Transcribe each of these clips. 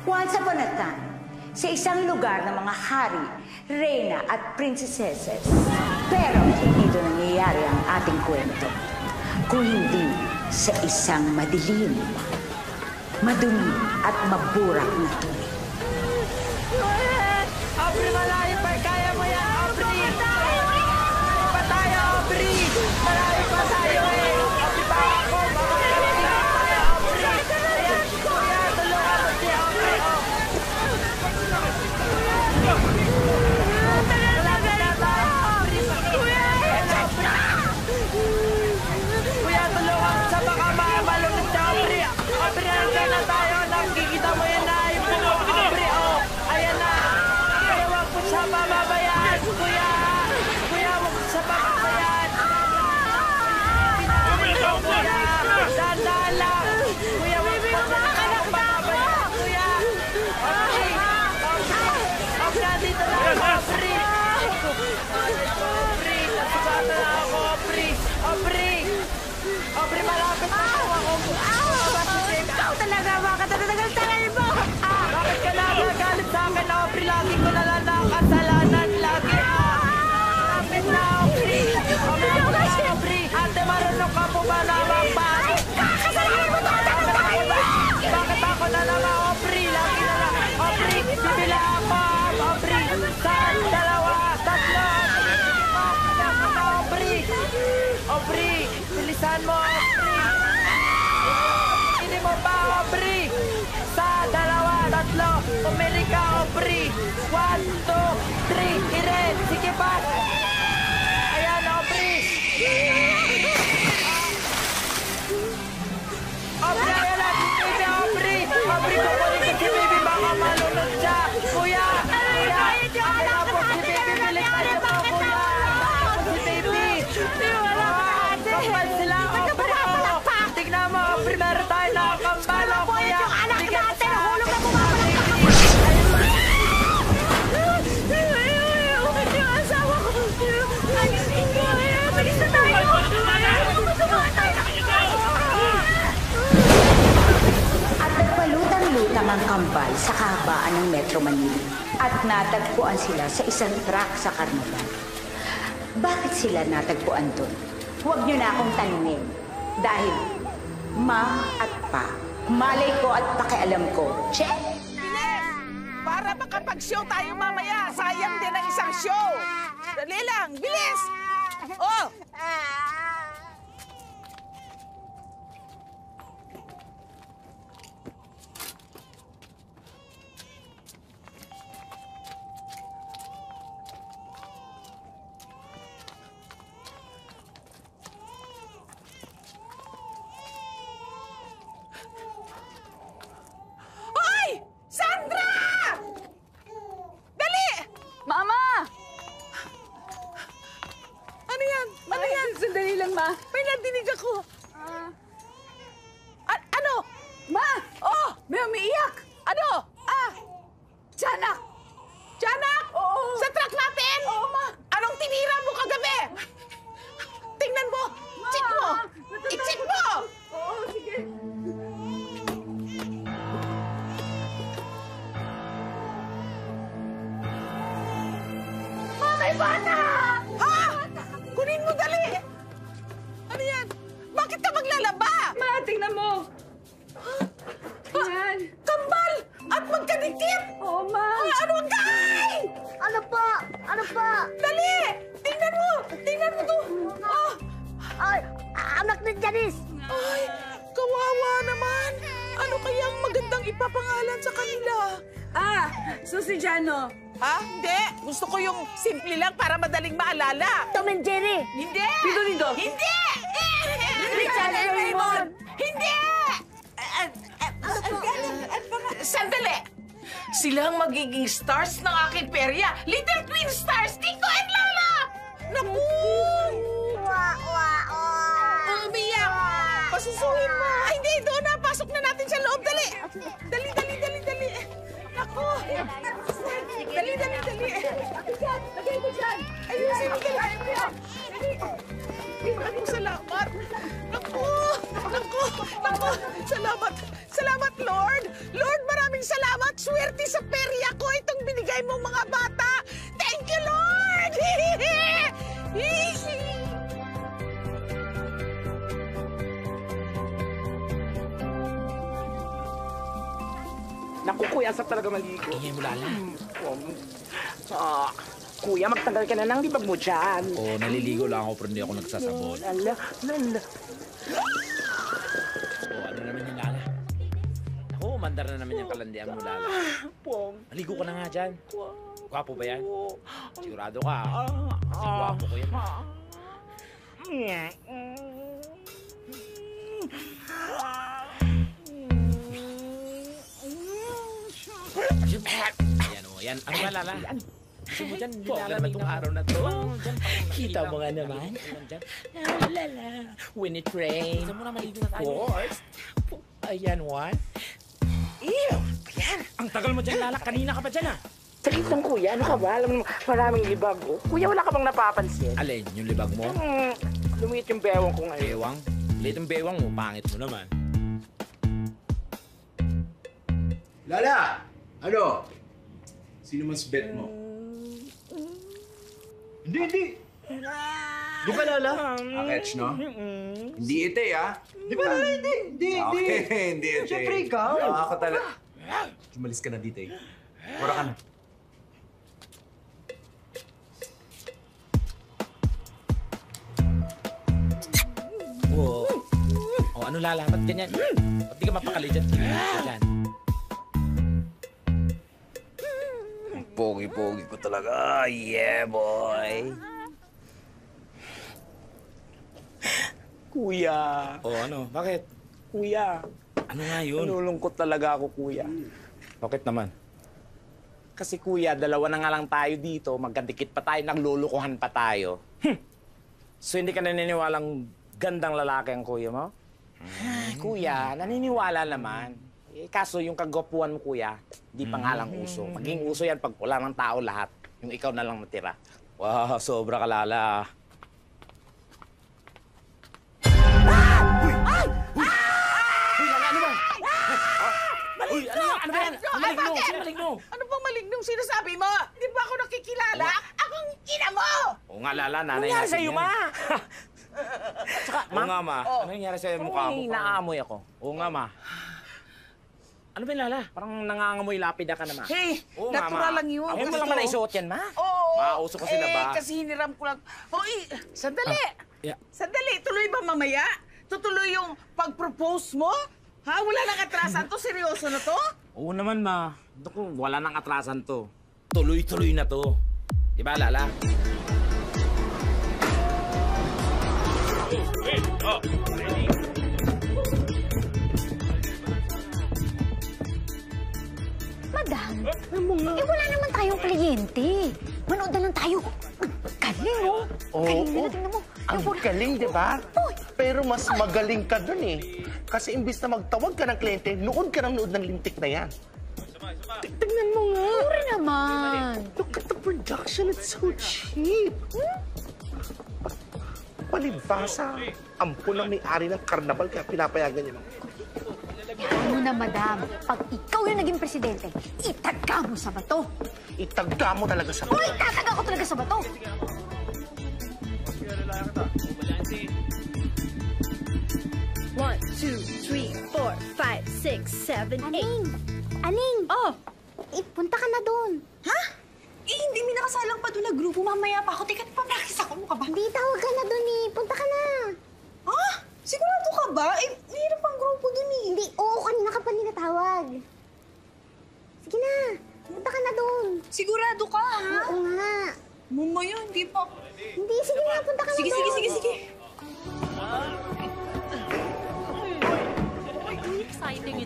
Once upon a time, sa isang lugar ng mga hari, reyna at prinsesses. Pero hindi doon nangyayari ang ating kwento. Kung hindi sa isang madilim, madumi at maburak na tubig. Aubrey, malayo pa! Kaya mo yan, Aubrey! Malayo pa tayo, Aubrey! Malayo pa tayo eh! Aubrey pa ako! Malayo pa tayo, Aubrey! Ayan, kuya, tulungan mo si Aubrey! Kuya, tulungan sa baka malunod si Aubrey! Aubrey, nandiyan na tayo! Nakikita mo yan na yung Aubrey! Oh, ayan na! Kuya, wag mo siya pababayaan! Kuya! Kuya, wag mo siya pababayaan! Kuya! Dahan-dahan lang! Kuya, wag mo siya pababayaan! Kuya! Aubrey! Aubrey, dito na ako, Aubrey! Aubrey! Nasugatan na ako, Aubrey! Aubrey! Aubrey, malapit na ako! Ikaw talaga, baka tatatagal-tagal mo! Bakit ka nagagalit sa akin, Aubrey? Lagi ko na lang nakasalanan. Lagi Lapit na, Aubrey. Aubrey. Ate, marunong ka po ba naman pa? Kasalanan mo ito! Bakit ako na lang, Aubrey? Lagi na lang. Aubrey, bibila ako. Aubrey, saan? Dalawa, tatlo. Aubrey. Aubrey, bilisan mo, Aubrey. Hindi mo ba, Aubrey? Sa dalawa, tatlo, umili ka, Aubrey. 1, 2, 3, iren. Sige pa. Ayan, Aubrey. Aubrey, ayan na. Si baby, Aubrey. Aubrey, kukunin ko si baby. Baka malunod siya. Kuya. Kuya. Ayan na po si baby. Bilis na siya po, kuya. Si baby. Kapal sila, Aubrey. Tignan mo, Aubrey. Meron tayo nakakambala, kuya. Yung anak Bigyan mo natin, siya. hulog na bumabalik! Yung asawa ko! Bilis na tayo! At nagpalutang-lutang ang kambal sa kahabaan ng Metro Manila at natagpuan sila sa isang truck sa karnaval. Bakit sila natagpuan doon? Huwag niyo na akong tanungin. Dahil ma at pa, malay ko at pakialam ko. Check! Bilis! Para makapag-show tayo mamaya. Sayang din ang isang show. Dali lang. Bilis! Oh! Hoy! Sandra! Dali! Mama! Ano yan? Ano yan? Sandali lang, Ma. May nadinig ako. Ano? Ma! Oh! May umiiyak! Ano? Tiyanak! Tiyanak! Oo! Sa truck natin? Oo, Ma! Anong tinira mo kagabi? Tingnan mo! Check mo! I-check mo! Oo, sige. May bata! Ha? Kunin mo dali! Ano yan? Bakit ka maglalaba? Ma, tingnan mo! Yan! Kambal! At magkadikit! Oo, Ma! Ano ang kay? Ano po? Ano po? Dali! Tingnan mo! Tingnan mo to! Oh! Ay, anak ni Janice! Ay! Kawawa naman! Ano kaya ang magandang ipapangalan sa kanila? Susi Jano. Ha? Hindi! Gusto ko yung simple lang para madaling maalala. Tom and Jerry! Hindi! Lindo, Lindo. Hindi! Richard and Raymond! Hindi! Sandali! Sila ang magiging stars ng aking perya. Little Twin Stars, Tito and Lola! Naku! Umiyak! Pasusuhin mo! Ay, hindi! Doon na! Pasok na natin sa loob! Dali! Dali! Naku! Dali! Dali, dali, dali. Diyan! Lagay mo dyan! Ayusin mo, dali mo yan. Maraming salamat. Naku, naku, naku. Salamat, salamat, Lord. Lord, maraming salamat. Swerte sa perya ko itong binigay mong mga bata. Thank you, Lord. Naku, kuya, saan talaga maligo? Ingay mo, Lala. Kuya, magtanggal ka na ng libag mo dyan. Oo, naliligo lang ako pero hindi ako nagsasabon. Lala, lala. Oo, ano naman yung Lala? Ako, mandar na naman yung kalandian mo, Lala. Pong. Maligo ka na nga dyan. Gwapo ba yan? Sigurado ka. Kasi gwapo ko yan. Ayan o, yan. Ano ba, Lala? Gusto mo dyan? Bongga naman itong araw na to. Kita mo nga naman. Lala, when it rains. Gusto mo na maligo na tayo? Of course. Ayan, what? Ew! Ayan! Ang tagal mo dyan, Lala. Kanina ka pa dyan, ah. Saglit lang, kuya. Ano ka ba? Alam mo, maraming libag. Oh. Kuya, wala ka bang napapansin? Alin, yung libag mo? Lumiit yung bewang ko ngayon. Bewang? Liit yung bewang mo. Pangit mo naman. Lala! Ano? Sino mas bet mo? Hindi. Di ba, Lala? Akets, no? Hindi ite, ah. Di ba, Lala? Hindi. Okay, hindi ite. Siyempre, ikaw. Ako talaga. Umalis ka na dito, eh. Wala ka na. Oo. O, ano, Lala? Ba't ganyan? Ba't di ka mapakali dyan? Tingnan ka dyan. Pogi-pogi ko talaga. Yeah, boy. Kuya. O, ano? Bakit? Kuya. Ano nga yun? Nalulungkot talaga ako, kuya. Bakit naman? Kasi kuya, dalawa na nga lang tayo dito, magkadikit pa tayo, naglulukuhan pa tayo. So hindi ka naniniwalang gandang lalaki ang kuya mo? Ay, kuya, naniniwala naman. Eh, kaso yung kagwapuan mo, kuya, di pa nga lang uso. Maging uso yan pag wala ng tao lahat. Yung ikaw na lang matira. Wow, sobra ka, Lala. Uy, ano ba yan? Ano maligno? Sino maligno? Ano bang malignong sinasabi mo? Di ba ako nakikilala? Akong ina mo! Oo nga, Lala, nanay Nangyari natin sa'yo, yan. ma? Tsaka, Oo nga, ma. Oh. Ano nangyari sa'yo mukha mo? Naamoy ako. Oo nga, ma. Ano ba, Lala? Parang nangangamoy lapida ka naman. Hey, Oo nga, natural ma. lang yun. Ayaw mo lang man isuot yan, ma? Oo. Mauso kasi na ba? Kasi hiniram ko lang. Hoy, sandali. Yeah. Sandali, tuloy ba mamaya? Tutuloy yung pag-propose mo? Ha? Wala nang atrasan to? Seryoso na to? Oo naman, ma. Naku, wala nang atrasan to. Tuloy-tuloy na to. Di ba, Lala? Madam, wala naman tayong kliyente. Manood na lang tayo. Galing, oh. Galing nila, tingnan mo. Ang galing, di ba? Pero mas magaling ka dun eh. Kasi imbis na magtawag ka ng kliyente, nood ka ng nood ng lintik na yan. Tingnan mo nga. Sorry naman. Look at the production, it's so cheap. Palibhasa, ampun ang may-ari ng karnabal kaya pinapayagan niya. Ano na, madam, pag ikaw yung naging presidente, itagka mo sa bato. Itagda mo talaga sa O itataga ko talaga sa bato. One, two, three, four, five, six, seven, eight. Aling! Aling! Oh! Punta ka na doon. Ha? Eh, hindi may nakasalang pa doon na grupo. Mamaya pa ako. Teka, pa-practice ako. Ano ka ba? Hindi, tawag ka na doon eh. Punta ka na. Ha? Sigurado ka ba? Eh, mayroon pang grupo doon eh. Hindi, oo, kanina ka pa nila tawag. Sige na, punta ka na doon. Sigurado ka, ha? Oo nga. Mamaya, hindi pa. Hindi, sige na, punta ka na Sige, doon. sige, sige, sige.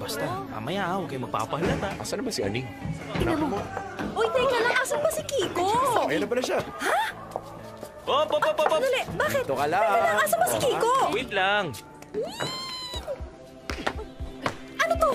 Basta, mamaya, huwag kayo magpapahalata. Asan na ba si Aning? Tingnan mo. Uy, teka lang. Asan ba si Kiko? Ayun na pala siya. Hop! Dali, bakit? Ito ka lang. Teka lang, asan ba si Kiko? Wait lang. Ano to?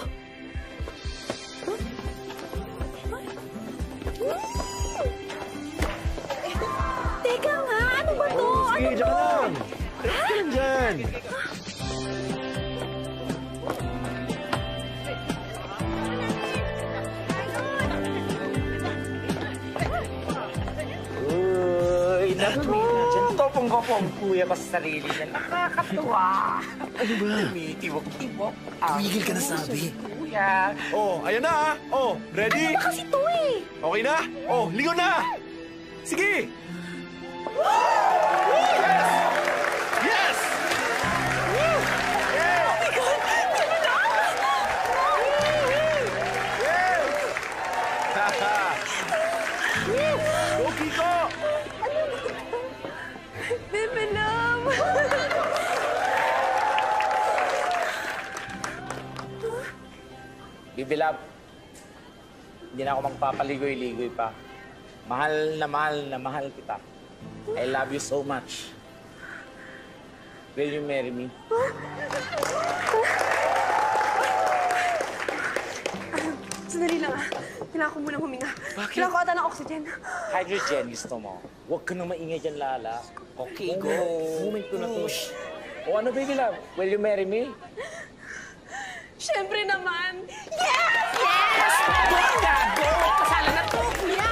Gopong-gopong kuya ko sa sarili niya. Nakakatuwa. Ano ba? Tumitibok-tibok. Tumigil ka na sabi. Kuya. Oh, ayan na ah. Oh, ready? Ano kasi to eh? Okay na? Oh, ligo na! Sige! Yes! Go, Kiko! Bebe love! Bibilab, hindi na ako magpapaligoy-ligoy pa. Mahal na mahal kita. I love you so much. Will you marry me? Sandali lang ah. Kailangan ko munang huminga. Bakit? Kailangan ko ata ng oxygen. Hydrogen, gusto mo. Huwag ka nang maingay dyan, Lala. Okay, go. Moment ko na to. O ano, baby love? Will you marry me? Siyempre naman. Go na! Go! Kasala na to! Kuya!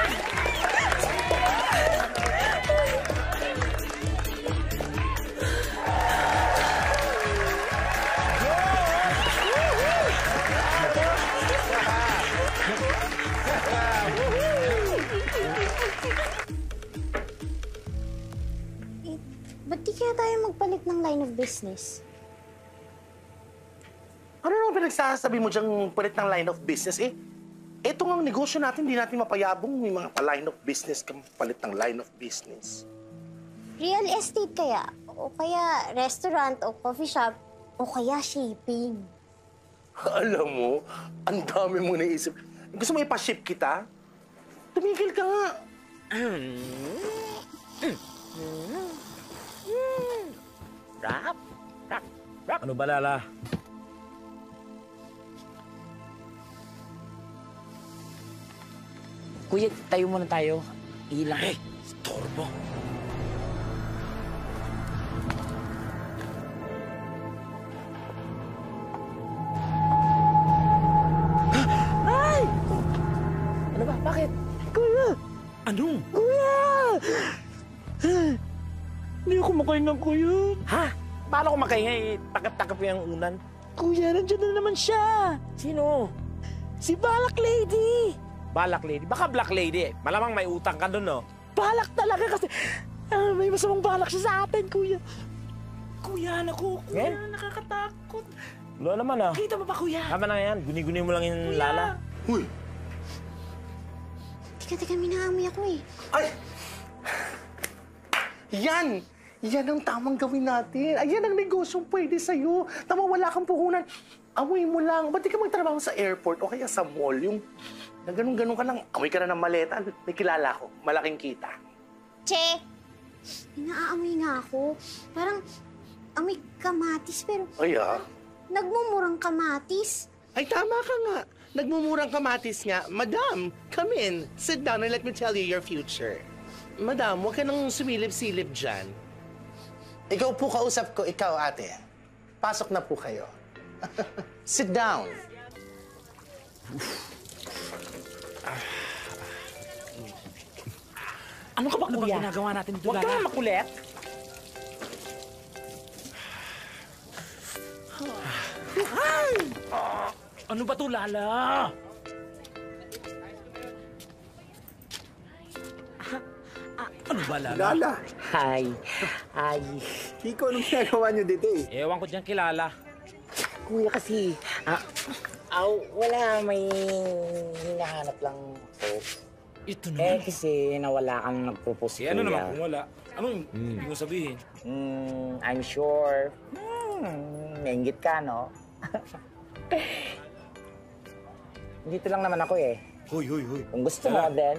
Ba't di kaya tayo magpalit ng line of business? Ano naman pinagsasabi mo diyang palit ng line of business eh? Ito nga ang negosyo natin, hindi natin mapayabong may mga line of business kang palit ng line of business. Real estate kaya? O kaya restaurant o coffee shop? O kaya shipping? Alam mo, ang dami mo naisip. Gusto mo ipaship kita? Tumigil ka nga. Rap? Rap? Ano ba, Lala? Kuya, tayo muna tayo. Ilang. Hey, storbo. Ay! Ano ba? Bakit? Kuya! Ano? Kuya! Hindi ako makahinga, kuya. Ha? Paano ko makaingay? Takap-takap yung unan. Kuya, nandiyan na naman siya. Sino? Si Balak Lady. Balak Lady? Baka Black Lady. Malamang may utang ka dun, no? Balak talaga kasi may masamang balak siya sa atin, kuya. Kuya, naku, kuya, nakakatakot. Wala naman, ah. Kita mo ba, kuya? Tama na yan. Guni-guni mo lang yung Lala. Uy! Teka, minaamoy ako eh. Ay! Yan! Yan ang tamang gawin natin. Ayan ang negosyong pwede sa'yo. Tama, wala kang puhunan. Amoy mo lang. Ba't di ka magtrabaho sa airport o kaya sa mall? Yung na ganun-ganun ka lang. Amoy ka na ng maleta. May kilala ko. Malaking kita. Che! Inaamoy nga ako. Parang amoy kamatis pero Ay, ah. nagmumurang kamatis. Ay, tama ka nga. Nagmumurang kamatis nga. Madam, come in. Sit down and let me tell you your future. Madam, huwag ka nang sumilip-silip dyan. Ikaw po kausap ko, ikaw ate. Pasok na po kayo. Sit down. Ano ka ba, Ano ba kuya? ginagawa natin dito, Huwag ka Lala? nga makulit. Ano ba to, Lala? Ano ba, Lala? Lala! Hi. Hi. Kiko, anong ginagawa niyo dito eh? Ewan ko dyan kilala. Kuya kasi, wala, may hinahanap lang ako. Ito naman. Kasi nawala kang nagpropose, Eh, ano naman kung wala? Anong ibig mo sabihin? I'm sure. Nainggit ka, no? Dito lang naman ako eh. Hoy. Kung gusto mo, then,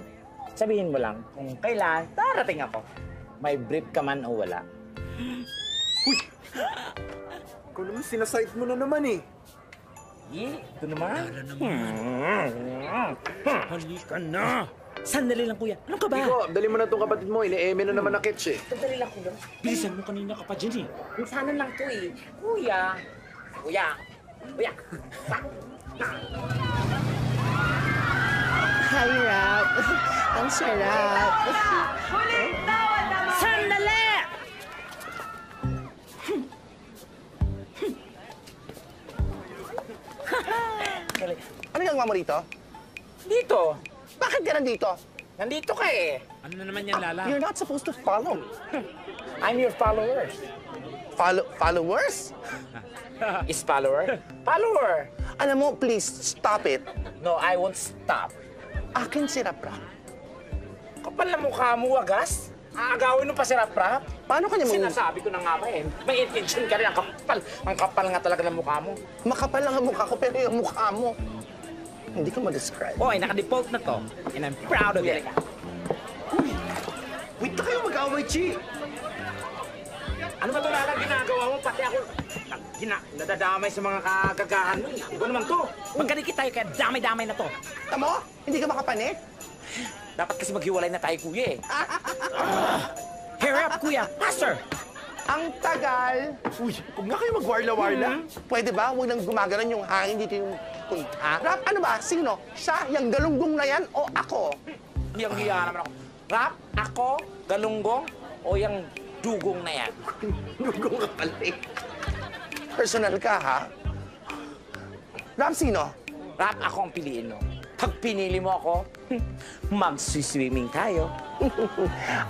sabihin mo lang. Kung kailan, darating ako. May brief ka man o wala. Ikaw naman sinasight mo na naman eh. Ito naman. Lala naman. Halika na. Sandali lang, kuya. Ano ka ba? Kiko, dali mo na itong kapatid mo. Ini-eme na naman na kitsch eh. Sandali lang, kuya. Bilisan mo, kanina ka pa dyan eh. Minsanan lang to eh. Kuya. Hi, Rap. Ang sarap. Sandali! Ano ginagawa mo rito? Dito. Bakit ka nandito? Nandito ka eh. Ano na naman yan, Lala? You're not supposed to follow me. I'm your followers. Followers? Is follower? Follower. Alam mo, please, stop it. No, I won't stop. Akin si Rap-Rap. Kapal na mukha mo, wagas. Aagawin mo pa si Rap-Rap. Paano kanya mo... Sinasabi ko na nga ba eh. May intention ka rin. Ang kapal nga talaga ng mukha mo. Makapal lang ang mukha ko, pero yung mukha mo, hindi ko ma-describe. Oy, naka-default na to. And I'm proud of it. Wait na kayo mag-away, Chi! Ano ba ito lalang ginagawa mo? Pati ako nadadamay sa mga kagagahan mo. Iba naman to. Magkadikit tayo kaya damay-damay na to. Tamo? Hindi ka makapanik? Dapat kasi maghiwalay na tayo, kuya eh. Hurry up, kuya. Faster! Ang tagal. Uy, huwag nga kayo magwarla-warla. Pwede ba? Huwag nang gumagalan yung hangin dito yung punta. Rap, ano ba? Sino? Siya, yung galunggong na yan, o ako? Yung hiya naman ako. Rap, ako, galunggong, o yung dugong na yan? Dugong ka pala eh. Personal ka, ha? Rap, sino? Rap, ako ang piliin mo. Pag pinili mo ako, mag-swimming tayo.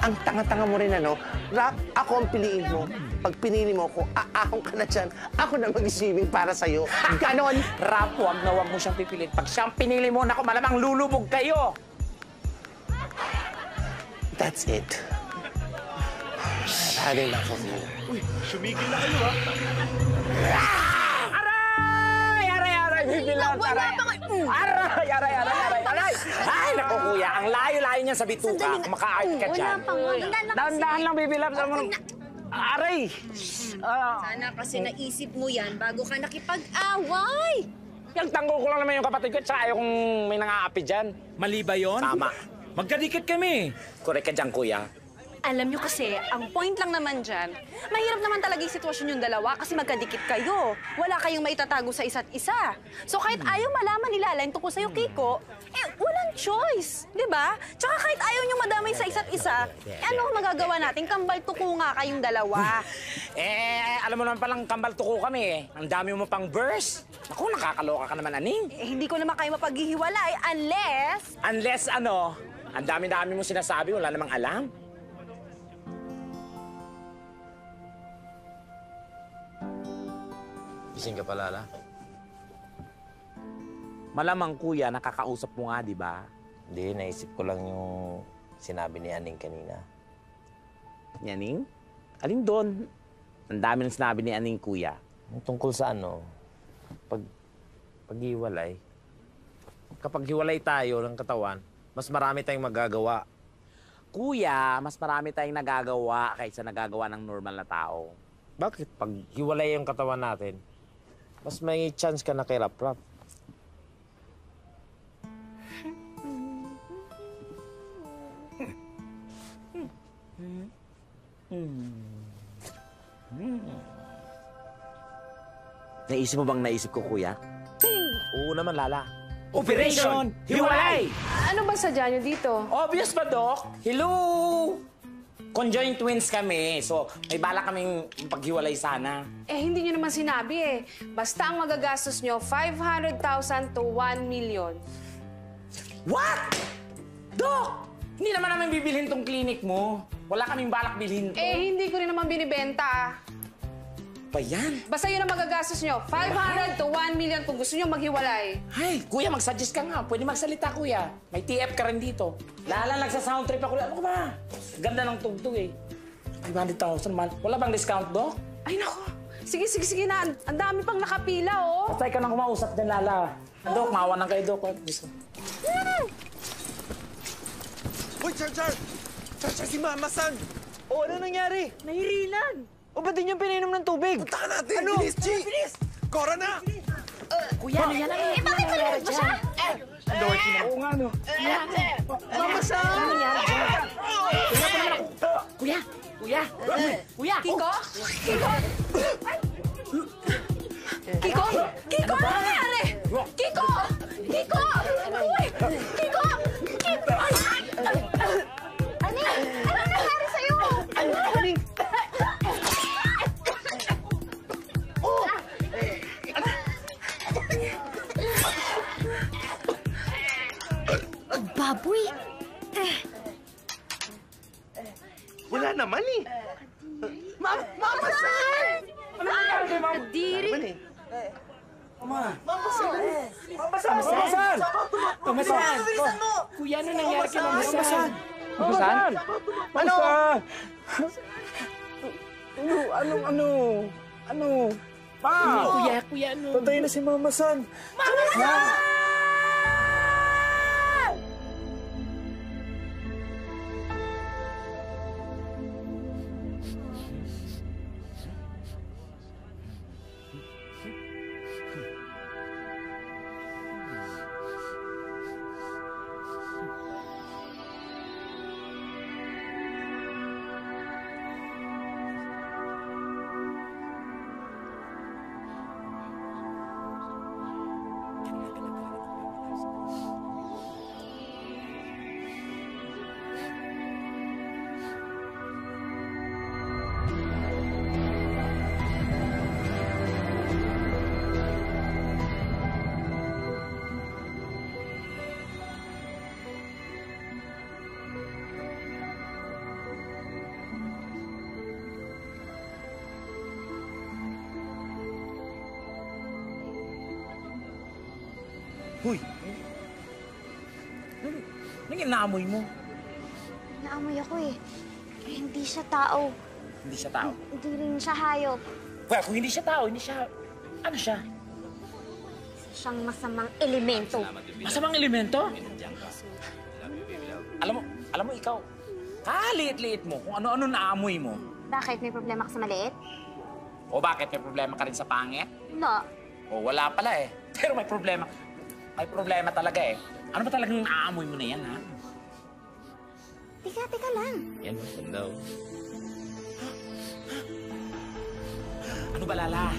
Ang tanga-tanga mo rin, ano? Rap, ako ang piliin mo. Pag pinili mo ako, aahong ka na dyan. Ako na mag-swimming para sa'yo. Ganon! Rap, huwag na huwag mo siyang pipiliin. Pag siyang pinili mo, naku, malamang lulubog kayo. That's it. I've had enough of you. Uy, sumigil na kayo, ha? Aray! Bibilang, aray! Aray! Ay, naku, kuya, ang layo-layo niyan sa bituka. Maka-art ka dyan. Wala pa nga. Dahan-dahan lang bibilang sa mga... Aray! Sana kasi naisip mo yan bago ka nakipag-away. Yung tanggol ko lang naman yung kapatid ko, tsaka ayaw kong may nangaapi dyan. Mali ba yun? Tama. Magkadikit kami. Correct ka dyan, kuya. Alam nyo kasi, ang point lang naman dyan, mahirap naman talaga yung sitwasyon yung dalawa kasi magkadikit kayo. Wala kayong maitatago sa isa't isa. So kahit ayaw malaman ni Lala yung tungkol sa'yo, Kiko, walang choice, di ba? Tsaka kahit ayaw nyo madamay sa isa't isa, ano magagawa natin? Kambal tuko nga kayong dalawa. Alam mo naman palang kambal tuko kami eh. Ang dami mo pang verse. Naku, nakakaloka ka naman, Aning. Hindi ko naman kayo mapaghihiwalay unless... Unless ano, ang dami-dami mo sinasabi, wala namang alam. Gising ka pa, Lala? Malamang, kuya, nakakausap mo nga, di ba? Hindi, naisip ko lang yung sinabi ni Aning kanina. Ni Aning? Alin doon? Ang dami nang sinabi ni Aning, kuya. Yung tungkol sa ano, pag-hiwalay. Kapag hiwalay tayo ng katawan, mas marami tayong magagawa. Kuya, mas marami tayong nagagawa kaysa nagagawa ng normal na tao. Bakit? Pag hiwalay yung katawan natin, mas may chance ka na kay Rap-Rap. Naisip mo bang naisip ko, kuya? Oo naman, Lala. Operation Hiwalay! Ano ba sadya niyo dito? Obvious ba, Doc? Hello! Conjoined twins kami, so may bala kaming paghiwalay sana. Eh, hindi niyo naman sinabi eh. Basta ang magagastos niyo, 500,000 to 1 million. What? Doc! Hindi naman namin bibilhin tong clinic mo. Wala kaming balak bilhin to. Eh, hindi ko rin naman binibenta ah. Pa yan? Basta yun ang magagastos niyo, 500 to 1 million kung gusto niyo maghiwalay. Ay, kuya, mag-suggest ka nga. Pwede magsalita, kuya. May TF ka rin dito. Lala, nagsa-sound trip ako. Ano ka ba? Ganda ng tugtog eh. 500,000 man. Wala bang discount, Doc? Ay, nako. Sige na. Ang dami pang nakapila, oh. Basta ikaw nang kumausap din, Lala. Doc, maawa ng kayo, Doc. Uy, Char, si Mama-san! O, ano nangyari? Nahirilan. O, ba't din yung pinainom ng tubig? Punta ka natin! Ano? Bilis, Chi! Cora na! Kuya, ano yan? Eh, bakit malilog ba siya? Dorothy na. Oo nga, no? Mama-san! Ano nangyari? Kuya! Kiko? Ano nangyari? Kiko! Uy! Kiko! Ano nangyari sa'yo? Ano baboy. Wala naman eh. Mama San! Ano nangyari kay Mama? Kadiri. Mama San! Kuya, ano nangyari kay Mama San? Mama San! Ano? Ano? Pa! Kuya, ano? Patay na si Mama San! Mama San! Huy! Anong inaamoy mo? Naamoy ako eh. Hindi siya tao. Hindi siya tao. Hindi rin siya hayop. Well, kung hindi siya tao, hindi siya... Ano siya? Isa siyang masamang elemento. Masamang elemento? Alam mo ikaw, kaliit-liit mo kung ano-ano naamoy mo. Bakit? May problema ka sa maliit? O bakit? May problema ka rin sa pangit? Wala. O wala pala eh. Pero may problema. May problema talaga eh. Ano ba talagang naamoy mo na yan, ha? Teka lang. Yan, daw. Ano ba, Lala?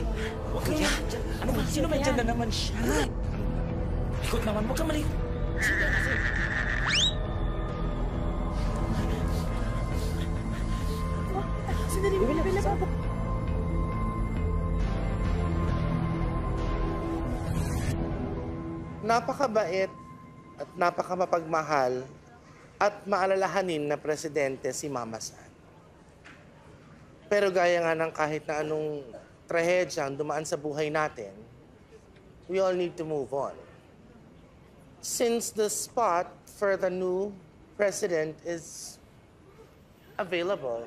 Huwag ka yan. Ano ba? Sino ba dyan na naman siya? Likot naman. Huwag ka malikot. Sige kasi. Sandali, bibili ba? Napakabait at napakamapagmahal at maalalahanin na presidente si Mama San. Pero gaya nga ng kahit na anong trahedya ang dumaan sa buhay natin, we all need to move on. Since the spot for the new president is available,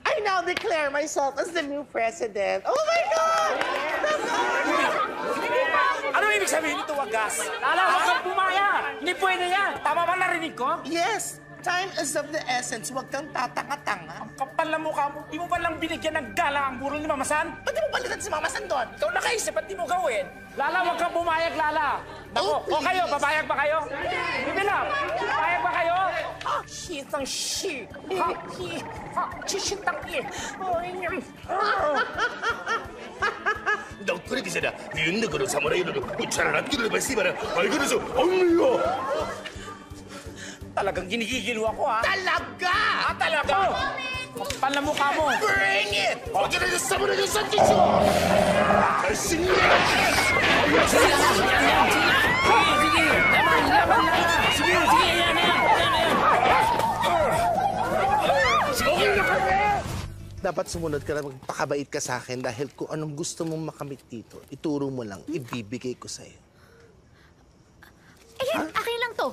I now declare myself as the new president. Oh my God! Ano ibig sabihin nito, wagas? Lala, huwag kang pumaya! Hindi pwede yan! Tama ba narinig ko? Yes! Time is of the essence. Huwag kang tatanga-tanga. Ang kapal na mukha mo. Di mo ba lang binigyan ng gala ang burol ni Mama San? Ba't di mo balikan si Mama San doon? Ikaw nakaisip, ba't di mo gawin? Lala, huwag kang pumayag, Lala. Naku, o kayo, papayag ba kayo? Bibilap, papayag ba kayo? Ah, shit ang shit. Ha, shit ang shit. 너 그렇게 세다 윤덕으로 사무라이로 우차라 끼를 바시바라 알고서 엄미요 Talagang ginigigil ako, ha? Talaga! Ah, talaga? Kapal na mukha mo. Bring it! 어제는 사무라이 선지죠 갈승이 Dapat sumunod ka na magpakabait ka sa akin dahil kung anong gusto mong makamit dito, ituro mo lang, ibibigay ko sa'yo. Ayan, akin lang to.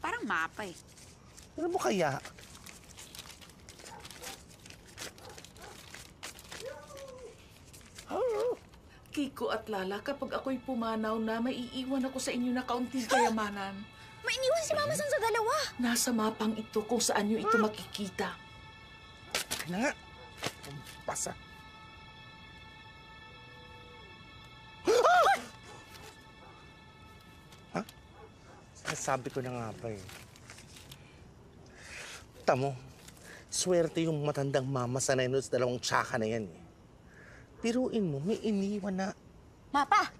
Parang mapa eh. Ano mo kaya? Kiko at Lala, kapag ako'y pumanaw na, maiiwan ako sa inyo na kaunting kayamanan. Mainiwan si Mama San sa dalawa. Nasa mapang ito kung saan nyo ito makikita. Na nga. Pasa. Ha? Sabi ko na nga pa eh. Tamo, swerte yung matandang Mama San na yun sa dalawang tsaka na yan eh. Piruin mo, may iniwan na... Mapa!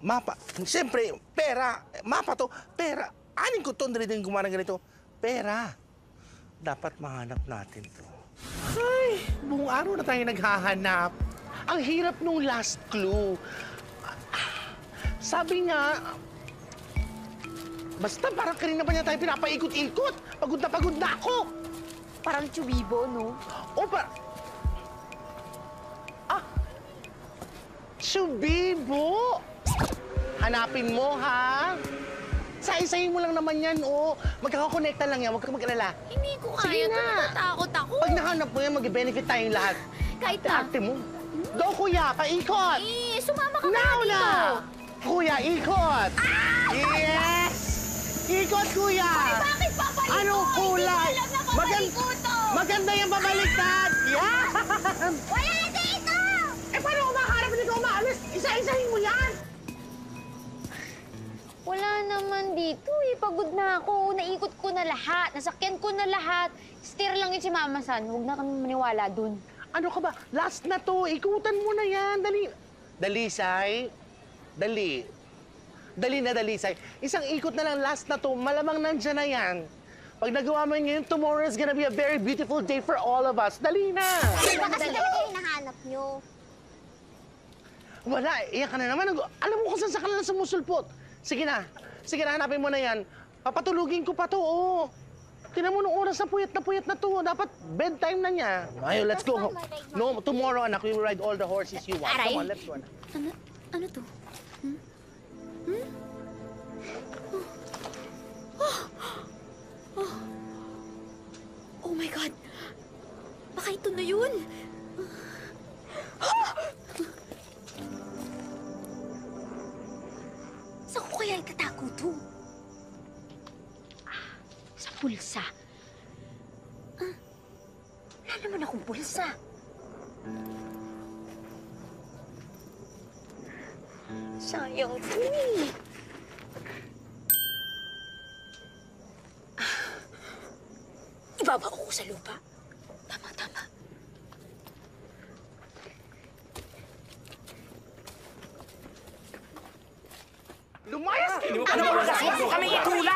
Mapa. Siyempre, pera. Mapa to, pera. Anin ko to, din gumawa ng ganito. Pera. Dapat mahanap natin to. Ay, buong araw na tayo naghahanap. Ang hirap nung last clue. Sabi niya, basta parang kanina pa niya tayo pinapaikot-ikot. Pagod na ako. Parang Chubibo, no? O, Chubibo! Hanapin mo, ha? Isa-isahin mo lang naman yan, oh. Magkakakonekta lang yan, huwag kang mag-alala. Hindi ko Sige kaya. na. Natatakot ako. Pag nahanap mo yan, mag-benefit tayong lahat. Kahit na. Ate mo. Go, kuya, paikot! Sumama ka Now dito. na! Kuya, ikot! Yes! Ikot, kuya! Bakit papalikot? Anong kulay? Hindi ko alam na papalikot, oh. Maganda yung pabaliktad! Yan! Wala dito! Eh, paano umaharap hindi ka umaalis? Isa-isahin mo yan! Wala naman dito eh. Pagod na ako. Naikot ko na lahat. Nasakyan ko na lahat. Steer lang yun si Mama San. Huwag na kami maniwala dun. Ano ka ba? Last na to. Ikutan mo na yan. Dali. Dali, Sai. Dali. Dali na, dali, Sai. Isang ikot na lang. Last na to. Malamang nandyan na yan. Pag nagawa mo ngayon, tomorrow is gonna be a very beautiful day for all of us. Dali na. Iba kasi talaga yung nahanap nyo. Wala. Iyan ka na naman. Alam mo kung saan sa kanila sumusulpot. Sige na, hanapin mo na yan. Papatulugin ko pa to, oh. Tinan mo nung oras na puyat na to. Dapat bedtime na niya. Ayo, let's go. No, tomorrow, anak, we will ride all the horses you want. Aray. Come on, let's go, anak. Ano to? Oh my God! Baka ito na yun! Saan ko kaya itatago to? Sa pulsa. Wala naman akong pulsa. Sayang to eh. Ibaba ko sa lupa. Tama. Lumayas kayo! Ano ba kasi? Kami itula!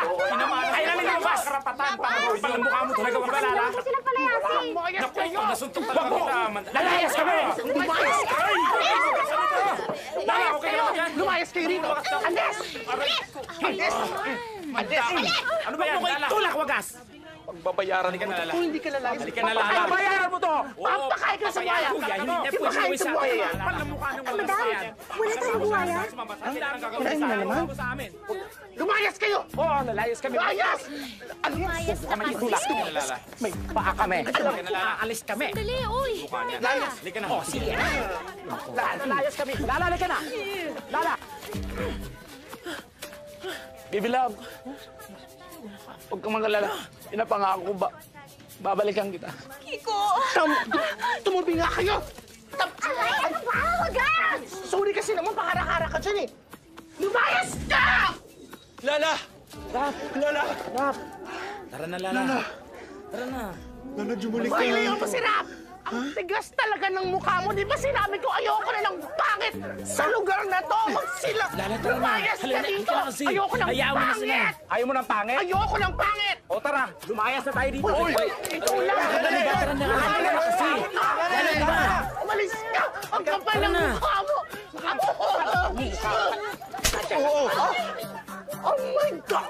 Ay namin lumabas! Karapatan para mo. Ang mukha mo talaga wala lala. Huwag sila palayasin! Lumayas Naku, kayo! pag nasuntok talaga kita. Lalayas kami! Lumayas kayo! Lala, okay naman yan. Lumayas kayo rito! Andes! Andes! Andes! Ano ba yan? Lala! Tulak wagas! Pagbabayaran ka na, Lala. Kung hindi ka lalayas, Halika na, Lala. papayaran mo to! Pampakain ka sa buhaya! Kuya, hindi niya pwede gawin sa akin. Panlamukha ng walang sayan. Wala tayong buhaya? Kinain mo na naman. Lumayas kayo! Oo, lalayas kami. Lumayas! Lumayas na Kami kasi. itulak. Lala. May paa kami. Halika na, Lala. Alis kami. Dali, uy! Layas. Halika na. Oh, sige. Lalayas kami. Lala, halika na. Lala. Baby love. Huwag kang mag-alala. Pinapangako ko ba? Babalikan kita. Kiko! Tumubi nga kayo! Aray, ano ba? Wagas! Sorry kasi naman, pakara-kara ka dyan eh. Lumayas ka! Lala! Lala! Tara na, Lala. Tara na. Lala, jumalik Bakit yun pa si Rap? Ang tigas talaga ng mukha mo. Di ba sinabi ko ayoko na ng pangit sa lugar na to? Magsila! Lala, tara na. Lumayas ka Halika dito! na kasi. Ayoko ng Hayaan mo na sila. pangit! Ayaw mo ng pangit? Ayoko ng pangit! O tara, lumayas na tayo dito. Uy! Ikaw lang! Tara na. Halika na kasi. Lala, tara. Umalis ka! Ang kapal ng mukha mo! Oh my God!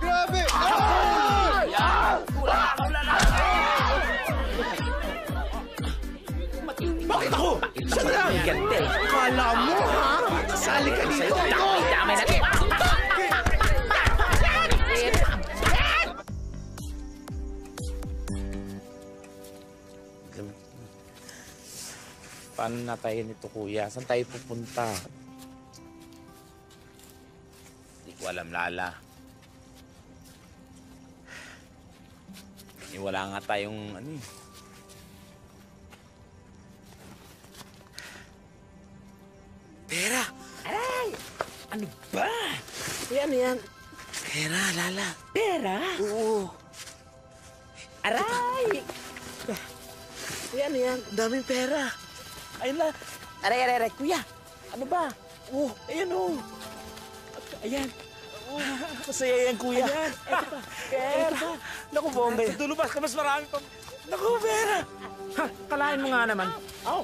Grabe! Bakit ako? Saan lang? Kala mo, ha? Sali ka dito. Damay natin. Paano na tayo nito, kuya? Saan tayo pupunta? Hindi ko alam, Lala. Wala nga tayong ano eh. Pera! Aray! Ano ba? Yan. Pera, Lala. Pera? Oo. Aray! Yan. Daming pera. Ayun na. Aray. Kuya, ano ba? Oh, ayan oh. Ayan. Masaya yan, kuya. Ayan, eto pa. Pera. Naku, bongga yan. Tulubas ka, mas marami pa. Naku, pera. Ha, kalahin mo nga naman.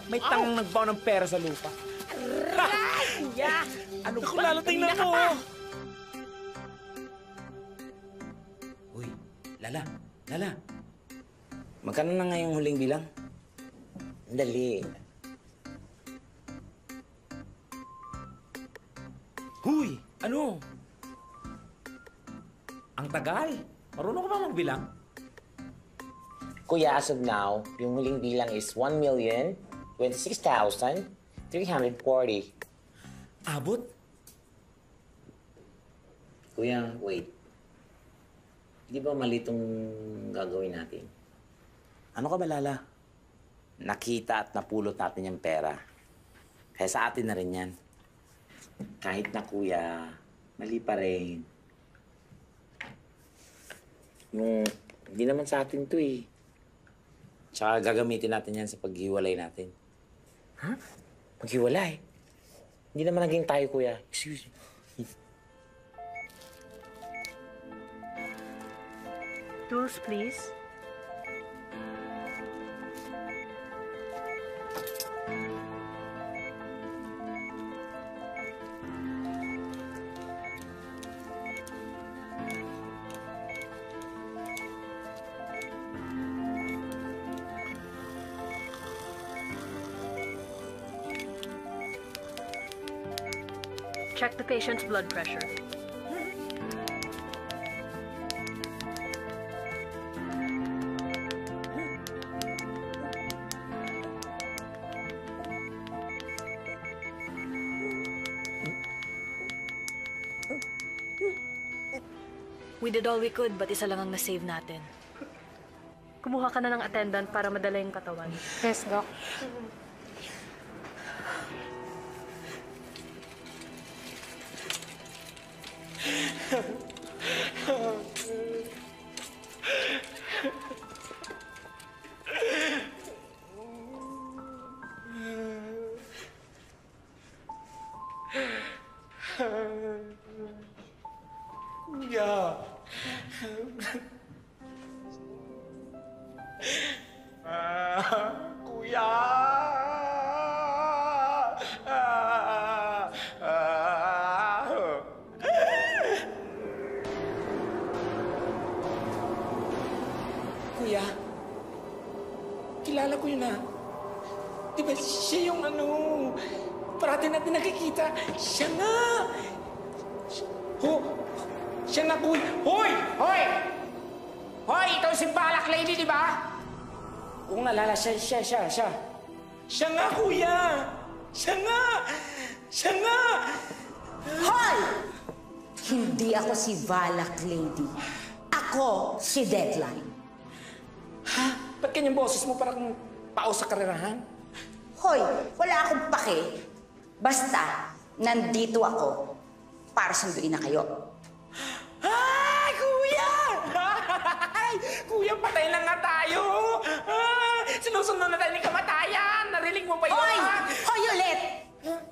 May tangang nagbaw ng pera sa lupa. Kuya! Ano ba? Lalo tingnan mo. Uy, Lala. Magkano na nga yung huling bilang? Dali. Huy! Ano? Ang tagal. Marunong ka ba magbilang? Kuya, as of now, yung huling bilang is 1,026,340. Abot? Kuya, wait. Di ba mali itong gagawin natin? Ano ka ba, Lala? Nakita at napulot natin yung pera. Kaya sa atin na rin yan. Kahit na, Kuya, mali pa rin. Hindi naman sa atin to eh. Tsaka gagamitin natin yan sa paghiwalay natin. Ha? Paghiwalay? Hindi naman naging tayo, Kuya. Excuse me. Tools, please. Check the patient's blood pressure. We did all we could, but isa lang ang na-save natin. Kumuha ka na ng attendant para madala yung katawan. Yes, Doc. Kuya. Kuya. Kuya, kilala ko yun ah. Di ba siya yung parati natin nakikita. Siya nga. Siya nga, kuya. Hoy! Hoy! Ikaw si Balak Lady, di ba? Kung nalala, siya. Siya nga, kuya. Siya nga. Hoy! Hindi ako si Balak Lady. Ako si Deadline. Ha? Ba't kanyang boses mo parang pao sa karerahan? Hoy, wala akong pake. Basta, nandito ako para sunduin na kayo. Ay, kuya! Ay, kuya, patay na nga tayo! Sinusunod na tayo ni kamatayan! Narinig mo pa yun, Hoy! ha? Hoy ulit!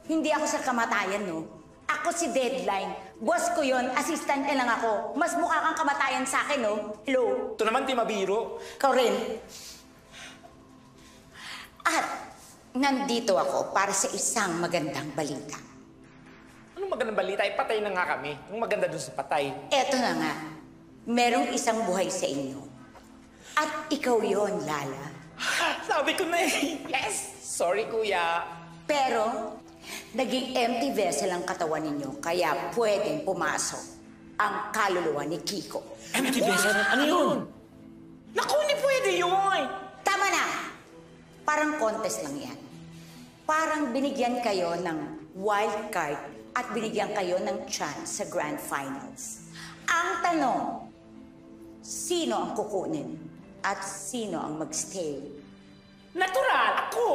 Hindi ako sa kamatayan, no? Ako si Deadline. Boss ko yon, assistant lang ako. Mas mukha kang kamatayan sa akin, no? Hello? Ito naman, di mabiro. Ikaw rin. At nandito ako para sa isang magandang balita. Anong magandang balita? Ay, patay na nga kami. Anong maganda dun sa patay? Eto na nga. Merong isang buhay sa inyo. At ikaw yon, Lala. Sabi ko na eh. Yes! Sorry, kuya. Pero, naging empty vessel ang katawan ninyo, kaya pwedeng pumasok ang kaluluwa ni Kiko. Empty vessel? Ano yun? Naku, hindi pwede yun! Tama na! Parang contest lang yan. Parang binigyan kayo ng wild card at binigyan kayo ng chance sa grand finals. Ang tanong, sino ang kukunin at sino ang magstay? Natural! Ako!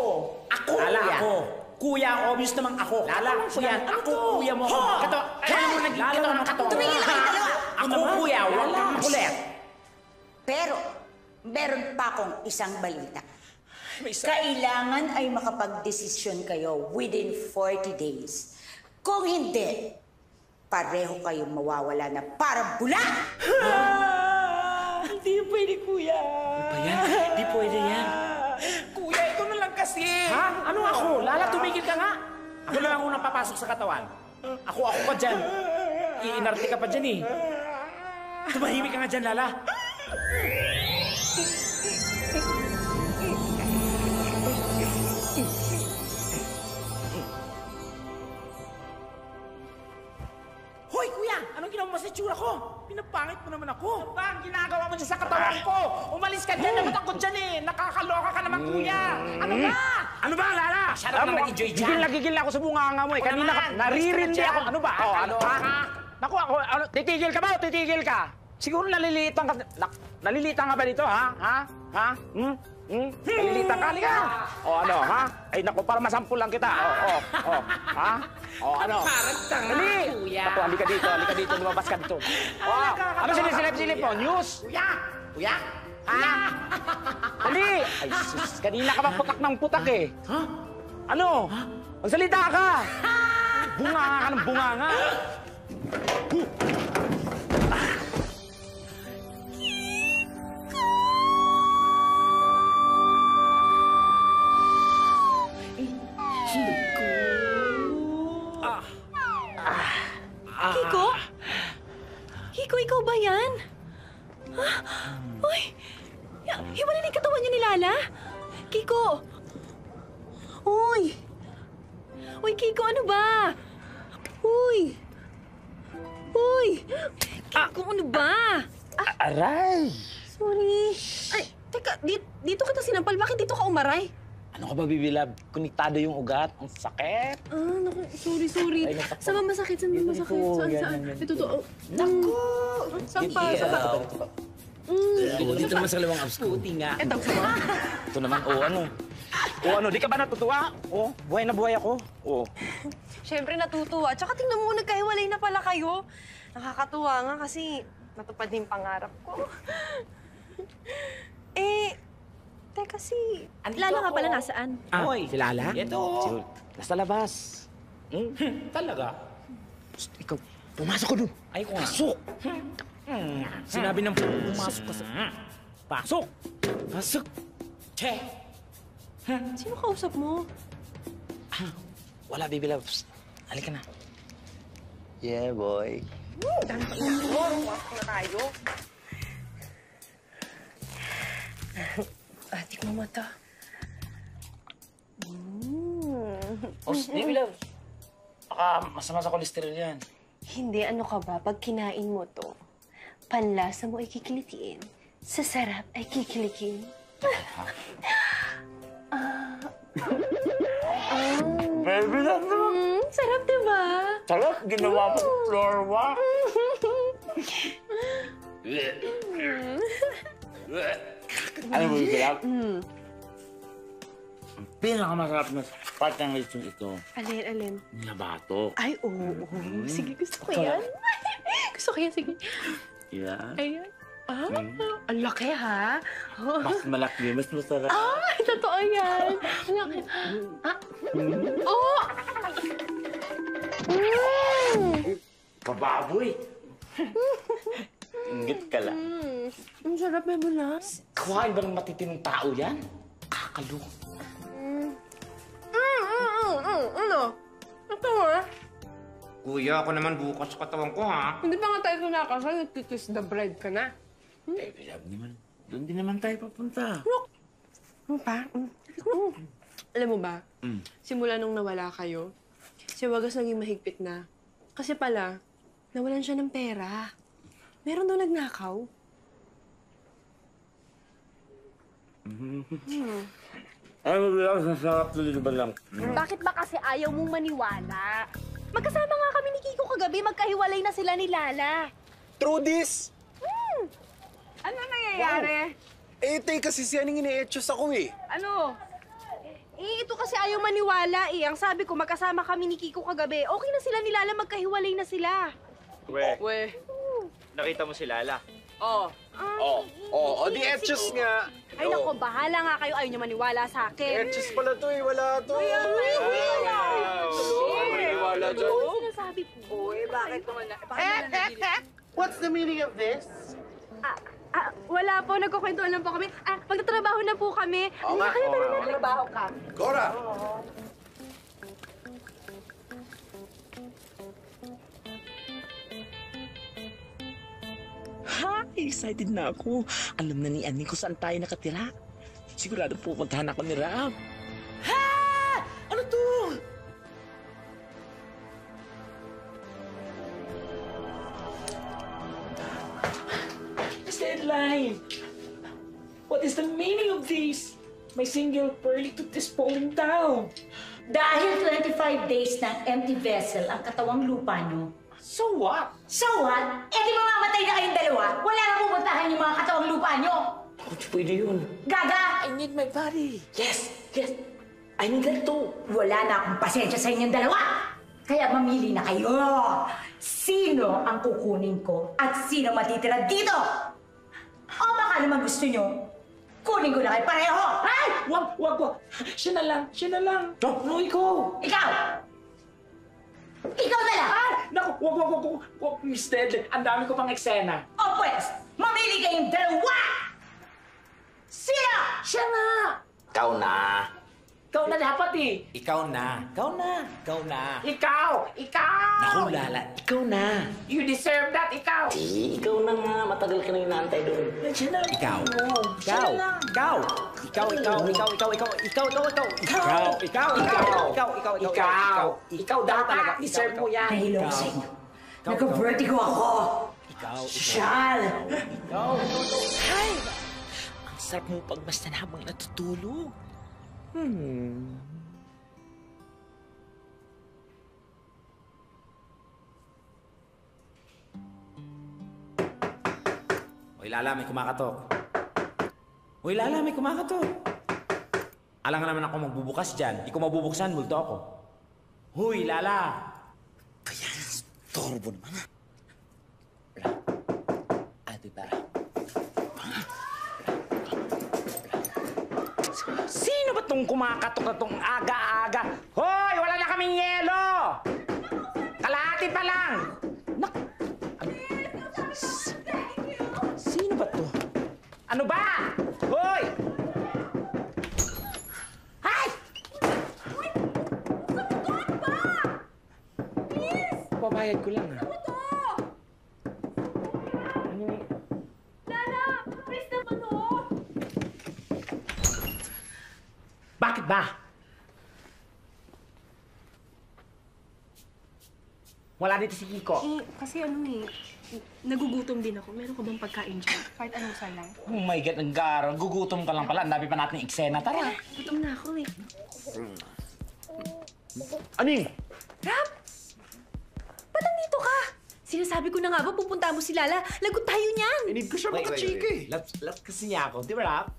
Lala, kuya. ako. Kuya, obvious namang ako. Lala, kuya. Ako, kuya mo. Kato, lalo naman kato. Tumingin na kayo dalawa! Ako, kuya. Huwag kang makulit. Pero, meron pa akong isang balita. Kailangan ay makapag-desisyon kayo within 40 days. Kung hindi, pareho kayong mawawala na parang bula! Hindi pwede, kuya. Ano ba yan? Hindi pwede yan. Kuya, ito na lang kasi. Ha? Ano ako? Lala, tumigil ka nga. Ako na lang unang papasok sa katawan. Ako pa dyan. Iinarte ka pa dyan eh. Tumahimik ka nga dyan, Lala. Hoy, kuya! Anong ginawa mo sa itsura ko? Pinapangit mo naman ako. Ano ba ang ginagawa mo dyan sa katawan ko? Umalis ka dyan, naman ako dyan eh. Nakakaloka ka naman, kuya. Ano ba? Ano ba, Lala? Masyado ka nag-enjoy dyan. Gigil na ako sa bunganga mo eh. Kanina ka, naririndi ako. Ano ba? Ano ba? Naku, ako, titigil ka ba o titigil ka? Siguro nalilitan ka. Nalilitan ka ba dito, ha? Ha? Nalilitan ka? Halika! O ano, ha? Ay, naku, para masampul lang kita. Ha? O ano? Parang tanga, kuya. Naku, halika dito, lumabas ka dito. Ano sinisilip-silip mo? News? Kuya? Ha? Dali! Ay, sus, kanina ka bang putak ng putak eh. Ha? Ano? Magsalita ka! Bunganga ka ng bunganga. Kiko? Kiko, ikaw ba yan? Uy! Hiwalay na yung katawan niya ni Lala? Kiko! Uy! Uy, Kiko, ano ba? Uy! Kiko, ano ba? Aray! Sorry. Ay, teka, dito kita sinampal. Bakit dito ka umaray? Ano ka ba, Bibilab? Konektado yung ugat. Ang sakit. Naku, sorry. Ay, naku. Saan ba masakit? Saan? Ito to. Naku! Saan pa? Dito naman sa kalawang abs ko. Puti nga. Ito naman, ano? Di ka ba natutuwa? Buhay na buhay ako. Siyempre natutuwa. Tsaka tingnan mo, nagkahiwalay na pala kayo. Nakakatuwa nga kasi natupad din pangarap ko. Teka si... Lala nga pala nasaan? Hoy, si Lala? Ito. Nasa labas. Talaga? Ikaw, pumasok ko dun. Ayoko nga. Pasok! Sinabi ng pumasok ka sa... Pasok! Pasok! Che! Sino kausap mo? Wala, baby loves. Halika na. Yeah, boy. Pasok na tayo. Tikman mo ito. Baby loves. Baka masama sa kolesterol yan. Hindi, ano ka ba? Pag kinain mo to, panlasa mo ay kikilitiin. Sa sarap ay kikilikin. Baby loves naman. Sarap, diba? Sarap, ginawa mo floor wax. Ano mo, baby love? Ang pinakamasarap na part ng lechon ito. Alin? Nilabato. Ay, oo. Sige, gusto ko yan. Gusto ko yan, sige. Yan. Ayan. Ang laki, ha? Mas malaki, mas masarap. Totoo yan. Ang laki. Bababoy! Ingit ka lang. Ang sarap, Bebo Loves. Kawain ba ng matitinong tao yan? Kakalo. Ano? Ito, ha? Kuya, ako naman bukas sa katawan ko, ha? Hindi pa nga tayo kinakasal, nagtitis the bride ka na. Baby love naman. Doon din naman tayo papunta. Ano pa? Alam mo ba, simula nung nawala kayo, si Wagas naging mahigpit na. Kasi pala, nawalan siya ng pera. Meron daw nagnakaw. Ay, mabilang, sasarap na dito ba lang? Bakit ba kasi ayaw mong maniwala? Magkasama nga kami ni Kiko kagabi, magkahiwalay na sila ni Lala. True this! Ano nangyayari? Ito kasi siya nang ine-etchos ako eh. Ano? Ito kasi ayaw maniwala eh. Ang sabi ko, magkasama kami ni Kiko kagabi. Okay na sila ni Lala, magkahiwalay na sila. We, nakita mo si Lala? Oo. Di etchos nga. Ay nako, bahala nga kayo. Ayaw niyo maniwala sa akin. Etchos pala to eh, wala to. Wala Maniwala dyan. Ano sinasabi sabi po. Uy, bakit naman na? What's the meaning of this? Wala po. Nagkukwentuhan lang po kami. Magtatrabaho na po kami. Oo nga. Trabaho ka. Cora! Ha! Excited na ako. Alam na ni Annie kung saan tayo nakatira. Sigurado pupuntahan ako ni Rab. Ha! Ano to? This deadline. What is the meaning of this? My single pearly tooth is falling down. Dahil 25 days ng empty vessel ang katawang lupa nyo. So what? So what? Eh di mamamatay na kayong dalawa. Wala na pupuntahan yung mga katawang lupa nyo. Pwede yun. Gaga! I need my body. Yes, yes. I need that too. Wala na akong pasensya sa inyong dalawa. Kaya mamili na kayo. Sino ang kukunin ko at sino matitira dito? O baka naman gusto nyo, kunin ko na kayo pareho. Ay! Wag! Siya na lang. No, ikaw. Ikaw! Ikaw na lang! Naku, wag, Miss Deadly. Ang dami ko pang eksena. O pues, mamili kayong dalawa! Sino? Siya na! Ikaw na. Ikaw na dapat eh. Ikaw na. Ikaw! Naku, Lala. Ikaw na. You deserve that, ikaw! Eh, ikaw na nga. Matagal ka nang inaantay doon. Siya na. Ikaw. Siya na lang. Ikaw. Ikaw dapat. Deserve mo yan. Nahilong sa inyo. Nagka-vertigo ako. Shal! Ay! Ang sarap mong pagmasdan habang natutulog. Hoy, Lala, may kumakatok. Alam nga naman ako magbubukas dyan. Di ko mabubuksan, multo ako. Hoy, Lala! Kaya, storbo naman. Ate, para. Sino ba tong kumakatok na tong aga-aga? Hoy! Wala na kaming yelo! Kalahati pa lang! Sino ba to? Ano ba? Hoy! Hay! Pabayad ko lang, ha? Bakit ba? Wala dito si Kiko. Kasi nagugutom din ako. Meron ka bang pagkain dyan? Kahit anong lang. Oh my God, ang garo. Gugutom ka lang pala. Ang dami pa natin eksena. Tara. Gutom na ako eh. Aning! Rap! Ba't nandito ka? Sinasabi ko na nga ba pupunta mo si Lala? Lagot tayo niyan! Need ko siya makachika eh. Love kasi niya ako. Di ba, Rap?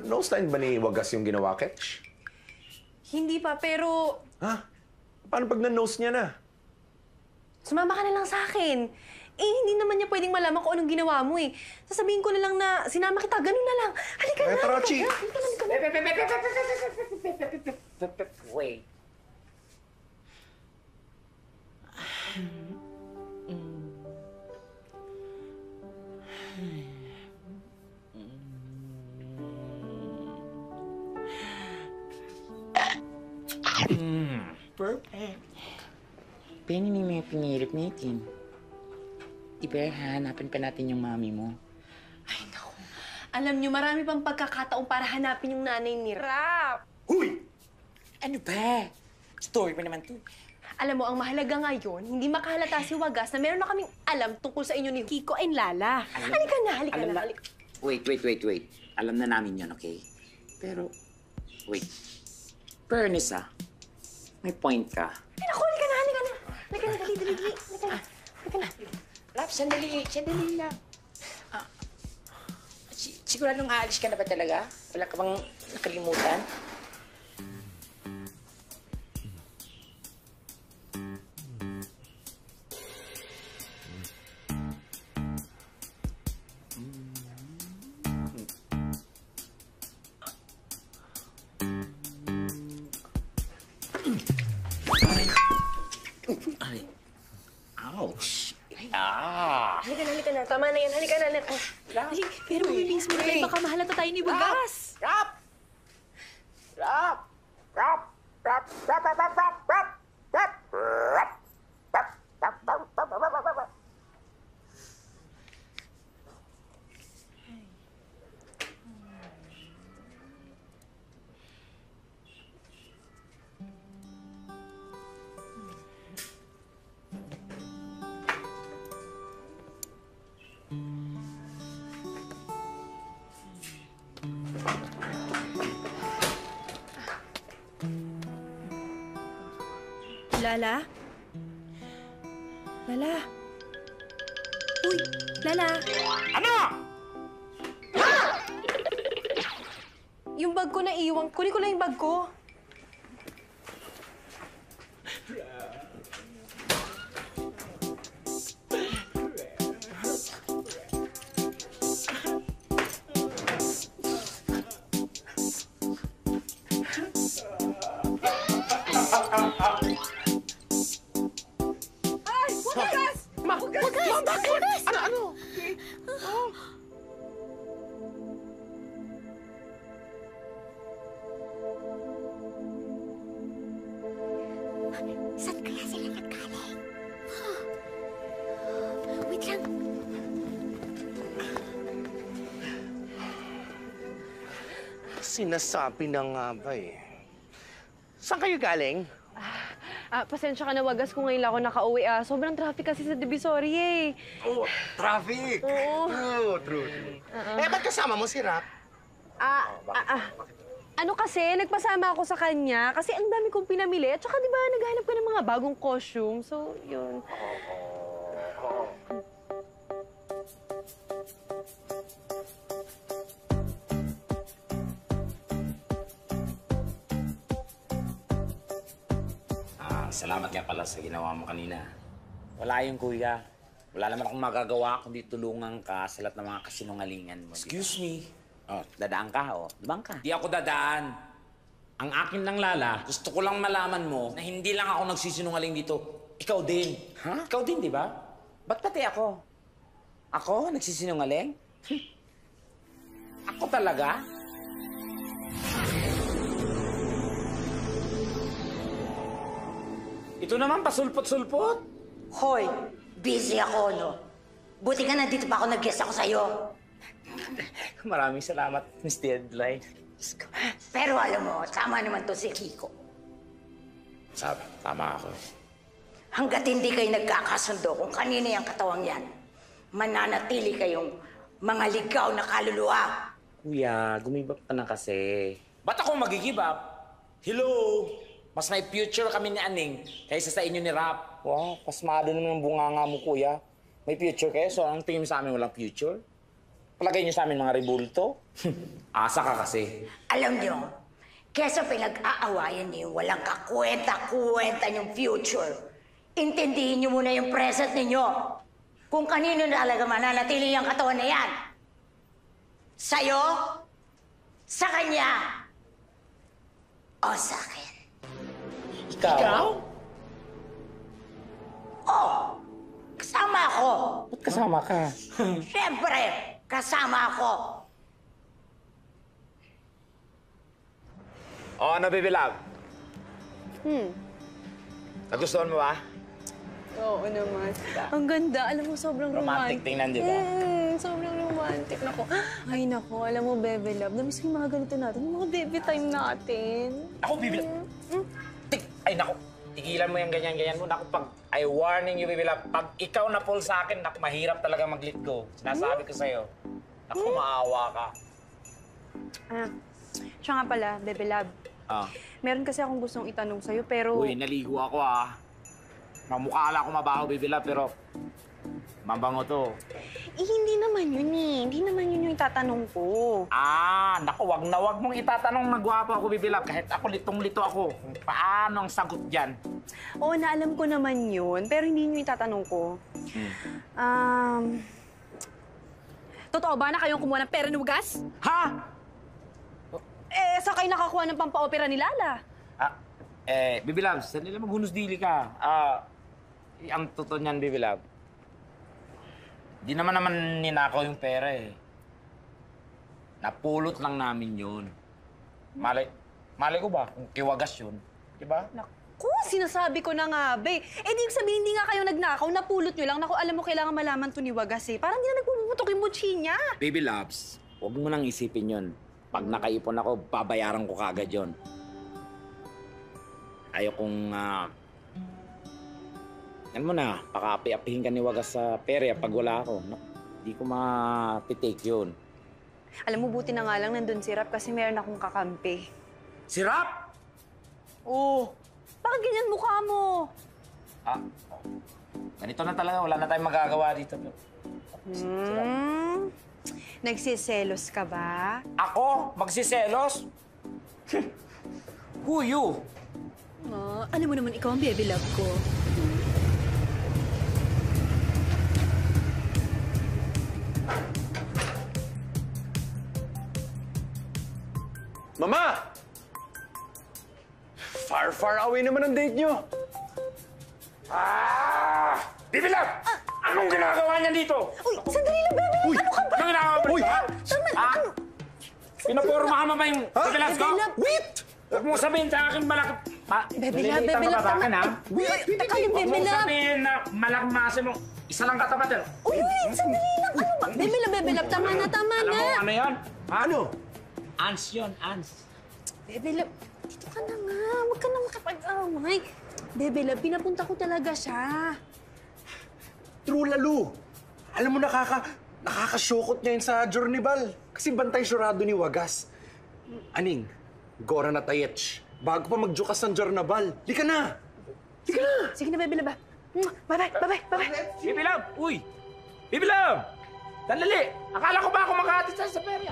Nose line ba ni Wagas yung ginawa, Ketch? Hindi pa, pero Ha? Paano pag na-nose niya na? sumama ka na lang sa akin. Eh, hindi naman niya pwedeng malaman kung anong ginawa mo eh. Sasabihin ko na lang na sinama kita, ganun na lang. Halika na, Tara, halika Chi. na, halika na. Wait. Perfect. Penny ni may pinirip natin. Iba, hanapin pa natin yung mami mo. Ay, naku. Alam niyo, marami pang pagkakataon para hanapin yung nanay ni Rap. Huy! Ano ba? Story pa naman to. Alam mo, ang mahalaga ngayon, hindi makahalata si Wagas na meron na kaming alam tungkol sa inyo ni Kiko and Lala. Halika na, halika na. Wait. Alam na namin yun, okay? Pero, wait. Fairness, may point ka. Ay, naku, halika na, halika na. Halika na, dali. Halika na. Rap, sandali lang. Siguradong aalis ka na ba talaga? Wala ka bang nakalimutan? Ouch! Ah! Halika na. Tama na yan. Halika na. Pero bilis mo na. Baka mahalata tayo ni Wagas. Rap! Lala? Lala? Uy, Lala? Ano? Yung bag ko na iwan. Kunin ko lang yung bag ko. Saan kaya sila nagkaling? Wait lang. Sinasabi na nga ba eh. Saan kayo galing? Pasensya ka na, Wagas, kung ngayon lang ako nakauwi. Sobrang traffic kasi sa Divisoria eh. Oh, traffic! Oo. True. Eh, ba't kasama mo si Rap? Ano kasi, nagpasama ako sa kanya kasi ang dami kong pinamili. At saka, di ba, naghahanap ka ng mga bagong costume. So, yun. Salamat nga pala sa ginawa mo kanina. Wala yung kuya. Wala naman akong magagawa kundi tulungan ka sa lahat ng mga kasinungalingan mo. Excuse me. Oh, dadaan ka, oh. Dumang ka. Di ako dadaan. Ang akin lang, Lala, gusto ko lang malaman mo na hindi lang ako nagsisinungaling dito. Ikaw din. Ha? Ikaw din, di ba? Ba't pati ako? Ako? Nagsisinungaling? Ako talaga? Ito naman, pasulpot-sulpot. Hoy, busy ako, no? Buti ka nandito pa ako nag-guess ako sa'yo. Maraming salamat, Miss Deadline. Pero alam mo, tama naman to si Kiko. Sabi, tama ako. Hanggat hindi kayo nagkakasundo kung kanino yung katawang yan, mananatili kayong mga ligaw na kaluluwa. Kuya, gumibap ka na kasi. Ba't ako mag-give up? Hello? Mas may future kami ni Aning kaysa sa inyo ni Rap. Wow, pasmado naman ang bunganga mo, kuya. May future kayo, so ang tingin sa amin walang future? Palagay niyo sa amin mga rebulto? Asa ka kasi. Alam niyo, kesa pinag-aawayan niyo yung walang kakwenta-kwenta niyong future, intindihin niyo muna yung present ninyo. Kung kanino na talaga mananatili yung katawan na yan. Sa'yo? Sa kanya? O sa akin? Ikaw? Oh, kasama ako. Ba't kasama ka? Siyempre, kasama ako. Ano, baby love? Nagustuhan mo ba? Oo naman. Ang ganda. Alam mo, sobrang romantic. Romantic tingnan, di ba? Sobrang romantic. Naku. Ay, naku. Alam mo, Bebe Love, namiss ko yung mga ganito natin. Yung mga baby time natin. Ako, baby love. Ay, naku. Tigilan mo yung ganyan-ganyan mo. Naku, pag I warning you, baby love, pag ikaw na pull sa akin, naku, mahirap talaga mag-let go. Sinasabi ko sa'yo. Naku, maawa ka. Siya nga pala, Bebe Love. Meron kasi akong gustong itanong sa'yo, pero... Uy, naligo ako, Mamukha ako mabaho, baby love, pero mabango to. hindi naman yun eh. Hindi naman yun yung itatanong ko. Naku, wag mong itatanong magwapo ako, baby love. Kahit ako litong-lito ako. Kung paano ang sagot dyan. Oo, naalam ko naman yun. Pero hindi nyo itatanong ko. Totoo ba na kayong kumuha ng pera ni Wagas? Ha? Sa kayo nakakuha ng pampaopera ni Lala? Baby love, saan nila maghunos dili ka? Ang totoo niyan, Baby Love. Di naman ninakaw yung pera eh. Napulot lang namin yun. Malay ko ba kung kiwagas yun? Diba? Naku, sinasabi ko na nga, be. Eh, di sabihin, hindi nga kayo nagnakaw, napulot nyo lang. Naku, alam mo, kailangan malaman to ni Wagas eh. Parang hindi na nagpuputok yung butsi niya. Baby Loves, huwag mo nang isipin yun. Pag nakaipon ako, babayaran ko kagad yun. Ayokong, yan mo na, pakaapi-apihin ka ni Wagas sa perya pag wala ako. Hindi ko matitake yun. Alam mo, buti na nga lang nandun si Rap kasi meron akong kakampi. Si Rap? Oo. Bakit ganyan mukha mo? Ganito na talaga. Wala na tayong magagawa dito. Nagsiselos ka ba? Ako? Magsiselos? Who you? Alam mo naman, ikaw ang baby love ko. Mama! Far away naman ang date nyo. Baby Love! Anong ginagawa niya dito? Uy, sandali lang, baby love! Ano ka ba? Anong ginagawa mo dito? Pinapormahan mo ba yung Baby Love ko? Wait! Huwag mo sabihin sa akin malaki... Baby Love, tama. Teka lang, Baby Huwag mo Love. sabihin na malaking masa mo. Isa lang katapat yun. Uy, wait, sandali lang. Ano ba? Baby Love, tama na. Alam mo ano yan? Ano? Ants yun, ants. Baby Love, dito ka na nga. Huwag ka na makapag-away. Baby Love, pinapunta ko talaga siya. True, Lalu. Alam mo, nakakasyokot niya yun sa Journeyval. Kasi bantay surado ni Wagas. Aning, Gora na Tayech. Bago pa magjukas ng Journeyval. Lika na! Lika na! Sige na, Baby Love. Bye-bye. Baby Love! Uy! Baby Love! Dali! Akala ko ba ako makahatid sa perya?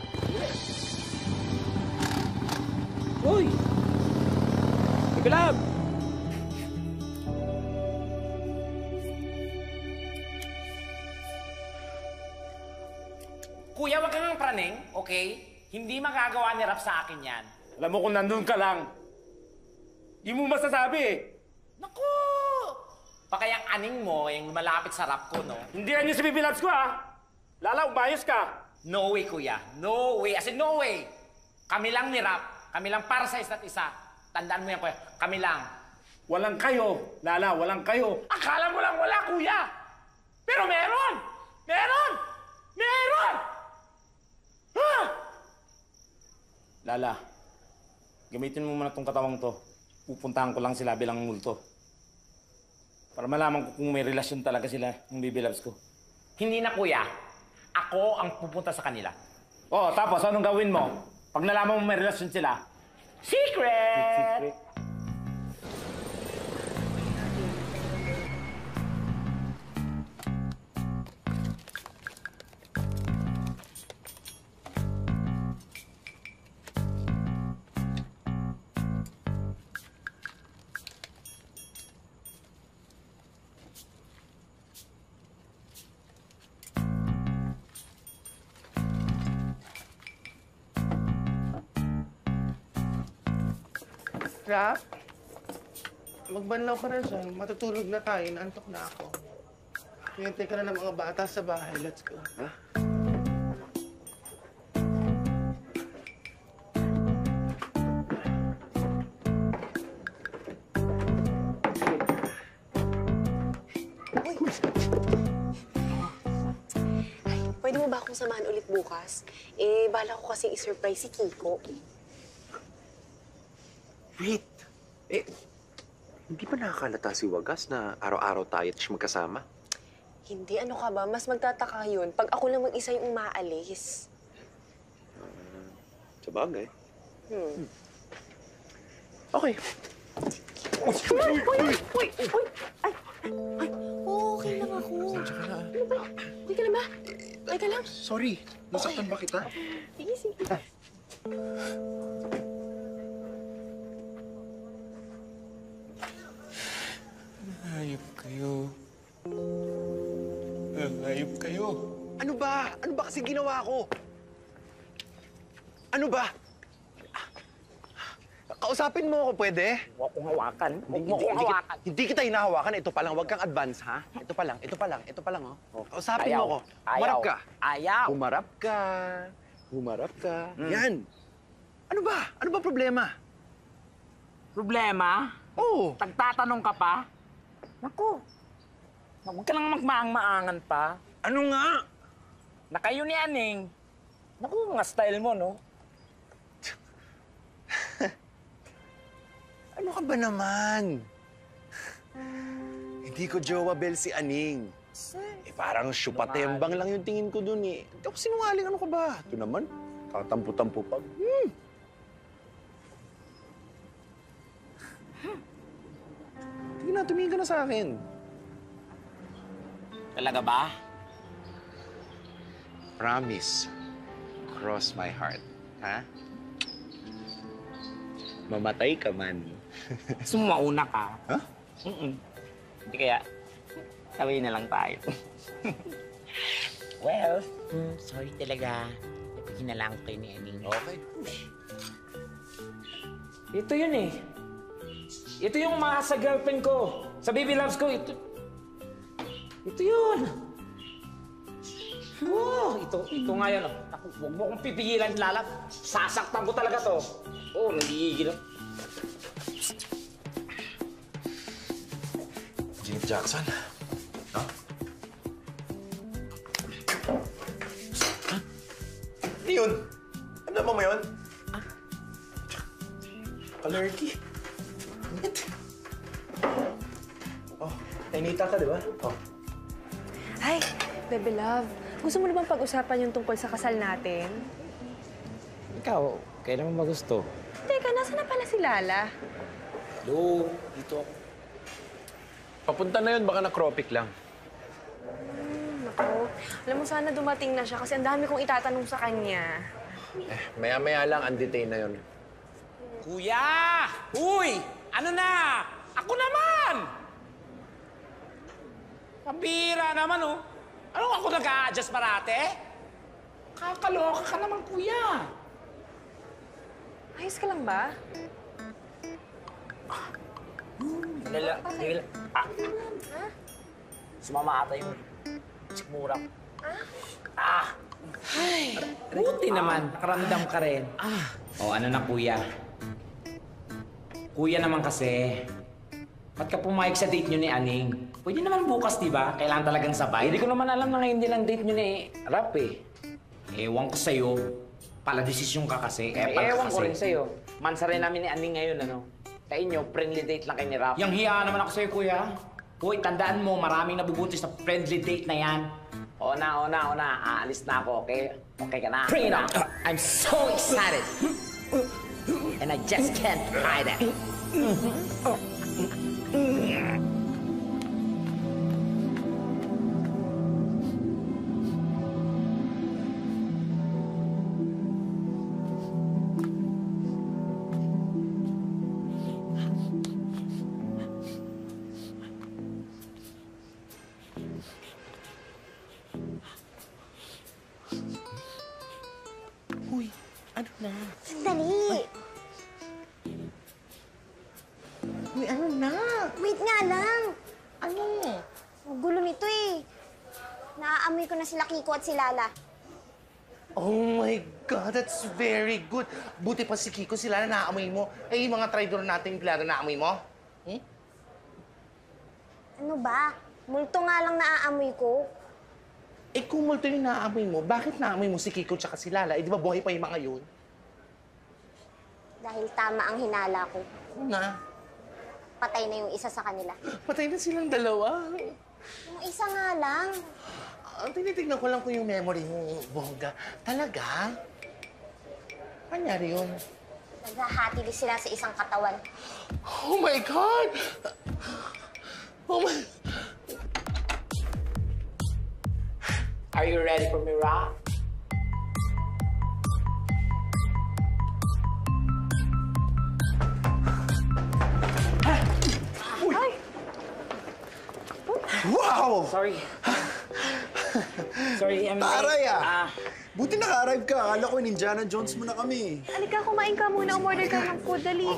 Uy! Baby Love! Kuya, wag kang praning, okay? Hindi magagawa ni Rap sa akin yan. Alam mo kung nandun ka lang, di mo masasabi eh. Naku! Baka yung aning mo, yung malapit sa Rap ko, no? Hindi yan yung si Baby Loves ko, ah! Lala, umayos ka! No way, kuya. No way. As in, no way. Kami lang ni Rap. Kami lang para sa isa't isa. Tandaan mo yan, kuya. Kami lang. Walang kayo. Lala, walang kayo. Akala mo lang wala, kuya. Pero meron! Meron! Meron! Ha? Lala, gamitin mo muna tong katawang to. Pupuntahan ko lang sila bilang multo. Para malaman ko kung may relasyon talaga sila ng Baby Loves ko. Hindi na, kuya. Ako ang pupunta sa kanila. Oh, tapos anong gawin mo? Pag nalaman mo may relasyon sila, secret! Rap, magbanlaw ka na dyan. Matutulog na tayo. Naantok na ako. Hintay ka na ng mga bata sa bahay. Let's go. Ha? Pwede mo ba akong samahan ulit bukas? Eh, bala ko kasi i-surprise si Kiko. Wait. Hindi ba nakakalata si Wagas na araw-araw tayo at magkasama? Hindi, ano ka ba? Mas magtataka yun pag ako lang mag-isa yung umaalis. Sabagay. Uy! Okay. Ay, okay lang ako. Sensya ka na. Ano ba? Okay ka lang ba? Okay ka lang? Sorry. Nasaktan ba kita? Sige. Hayop kayo. Hayop kayo. Ano ba? Ano ba kasi ginawa ko? Ano ba? Kausapin mo ako, pwede? Huwag kong hawakan. Huwag mo kong hawakan. Hindi kita hinahawakan. Ito pa lang. Huwag kang advance, ha? Ito pa lang. Ito pa lang. Ito pa lang, oh. Kausapin mo ako. Humarap ka. Ayaw. Humarap ka. Humarap ka. Yan. Ano ba? Ano ba problema? Problema? Oo. Tagtatanong ka pa? Naku. Huwag ka lang magmaang-maangan pa. Ano nga? Na kayo ni Aning. Naku, mga style mo, no? Ano ka ba naman? Hindi ko jowa Bel si Aning. Parang syupatembang lang yung tingin ko dun eh. Hindi ako sinungaling, ano ka ba? Ito naman, tatampo-tampo pa. Tingin na, tumingin ka na sa akin. Talaga ba? Promise. Cross my heart. Ha? Mamatay ka man. Sumauna ka. Ha? Hindi kaya, sabihin na lang tayo. Well, sorry talaga. Napagin na lang kayo ni Aning. Okay. Ito yun eh. Ito yung umasa sa girlfriend ko. Sa baby loves ko, ito. Ito yun. Oh, ito nga yan. Naku, huwag mo kong pipigilan, Lala. Sasaktan ko talaga to. Oh, nagigigil. Janet Jackson? Ha? Ano yun? Ano mo yun? Alergy? Oh, nainita ka, di ba? Oh. Ay, baby love. Gusto mo na bang pag-usapan yung tungkol sa kasal natin? Ikaw, kailan mo ba gusto? Teka, nasa na pala si Lala? Hello, dito ako. Papunta na yun, baka na-cropic lang. Naku, alam mo sana dumating na siya kasi ang dami kong itatanong sa kanya. Maya-maya lang, undetain na yun. Kuya! Uy! Ano na? Ako naman! Pabira naman, oh. Ano ako nag-a-adjust parate? Kakaloka ka naman, kuya. Ayos ka lang ba? Lala, sumama ata yung sikmura ko. Ay, buti naman. Nakaramdam ka rin. O, ano na, kuya? Kuya naman kasi, ba't ka pumayag sa date nyo ni Aning? Pwede naman bukas, di ba? Kailangan talagang sabay. Hindi ko naman alam na ngayon din ang date nyo ni Rap, eh. Ewan ko sa'yo. Pala-desisyon ka kasi. Ewan ko rin sa'yo. Mansa rin namin ni Aning ngayon, ano? Sa inyo, friendly date lang kayo ni Rap. Yang hiya naman ako sa'yo, kuya. Hoy, tandaan mo, maraming nabubuti sa friendly date na yan. Oo na. Aalis na ako, okay? Okay ka na? Bring it on! I'm so excited! And I just can't hide it. Uy, ano na? Sandali! Uy, ano na? Wait nga lang! Ano? Magulo nito eh. Naaamoy ko na sila Kiko at si Lala. Oh my God, that's very good. Buti pa si Kiko, sila na naamoy mo. Eh, yung mga traidor natin, Clara, naamoy mo? Ano ba? Multo nga lang naaamoy ko. Eh, kung multo yung naamoy mo, bakit naamoy mo si Kiko tsaka si Lala? Eh, di ba buhay pa yung mga yun? Dahil tama ang hinala ko. Ano na? Patay na yung isa sa kanila. Patay na silang dalawa. Yung isa nga lang. Tinitignan ko lang kung yung memory mo, bongga. Talaga? Kanyari yun? Naghahati din sila sa isang katawan. Oh my God! Oh my... Are you ready for me, Rock? Wow! Sorry. Sorry, Taray Buti naka-arrive ka. Akala ko Indiana Jones mo na kami. Halika, kumain ka muna. Umorder ka ng food. Dali.